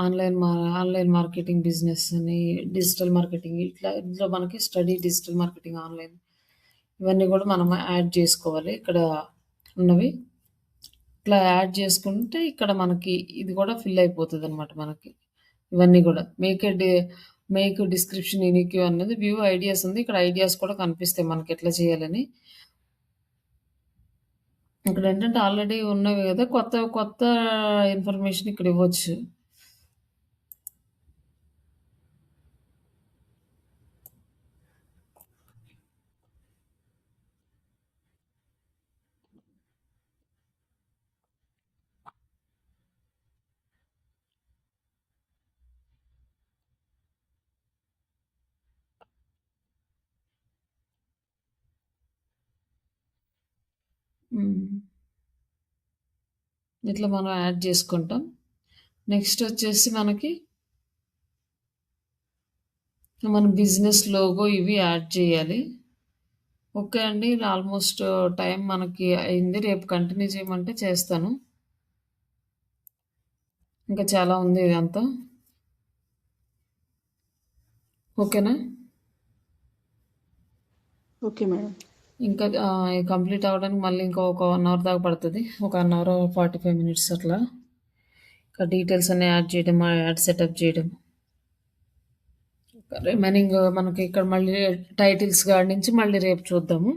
ఆన్లైన్ మార్కెటింగ్ బిజినెస్ అని, డిజిటల్ మార్కెటింగ్, ఇట్లా ఇందులో మనకి స్టడీ డిజిటల్ మార్కెటింగ్ ఆన్లైన్, ఇవన్నీ కూడా మనం యాడ్ చేసుకోవాలి. ఇక్కడ ఉన్నవి ఇట్లా యాడ్ చేసుకుంటే ఇక్కడ మనకి ఇది కూడా ఫిల్ అయిపోతుంది అనమాట. మనకి ఇవన్నీ కూడా మేక్ డిస్క్రిప్షన్ యూనిక్ అన్నది వ్యూ ఐడియాస్ ఉంది. ఇక్కడ ఐడియాస్ కూడా కనిపిస్తాయి మనకి ఎట్లా చేయాలని. ఇక్కడ ఏంటంటే ఆల్రెడీ ఉన్నవి కదా, కొత్త కొత్త ఇన్ఫర్మేషన్ ఇక్కడ ఇవ్వచ్చు. ఇట్లా మనం యాడ్ చేసుకుంటాం. నెక్స్ట్ వచ్చేసి మనకి మన బిజినెస్ లోగో ఇవి యాడ్ చేయాలి. ఓకే అండి, ఆల్మోస్ట్ టైం మనకి అయింది. రేపు కంటిన్యూ చేయమంటే చేస్తాను. ఇంకా చాలా ఉంది ఇదంతా. ఓకేనా? Okay madam. ఇంకా కంప్లీట్ అవ్వడానికి మళ్ళీ ఇంకా ఒక 1 అవర్ దాకా పడుతుంది. ఒక 1 అవర్ 45 మినిట్స్ అట్లా. ఇంకా డీటెయిల్స్ అన్నీ యాడ్ చేయడం, యాడ్ సెటప్ చేయడం. రిమైనింగ్ మనకి ఇక్కడ మళ్ళీ టైటిల్స్ కాడి నుంచి మళ్ళీ రేపు చూద్దాము.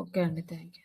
ఓకే అండి, థ్యాంక్ యూ.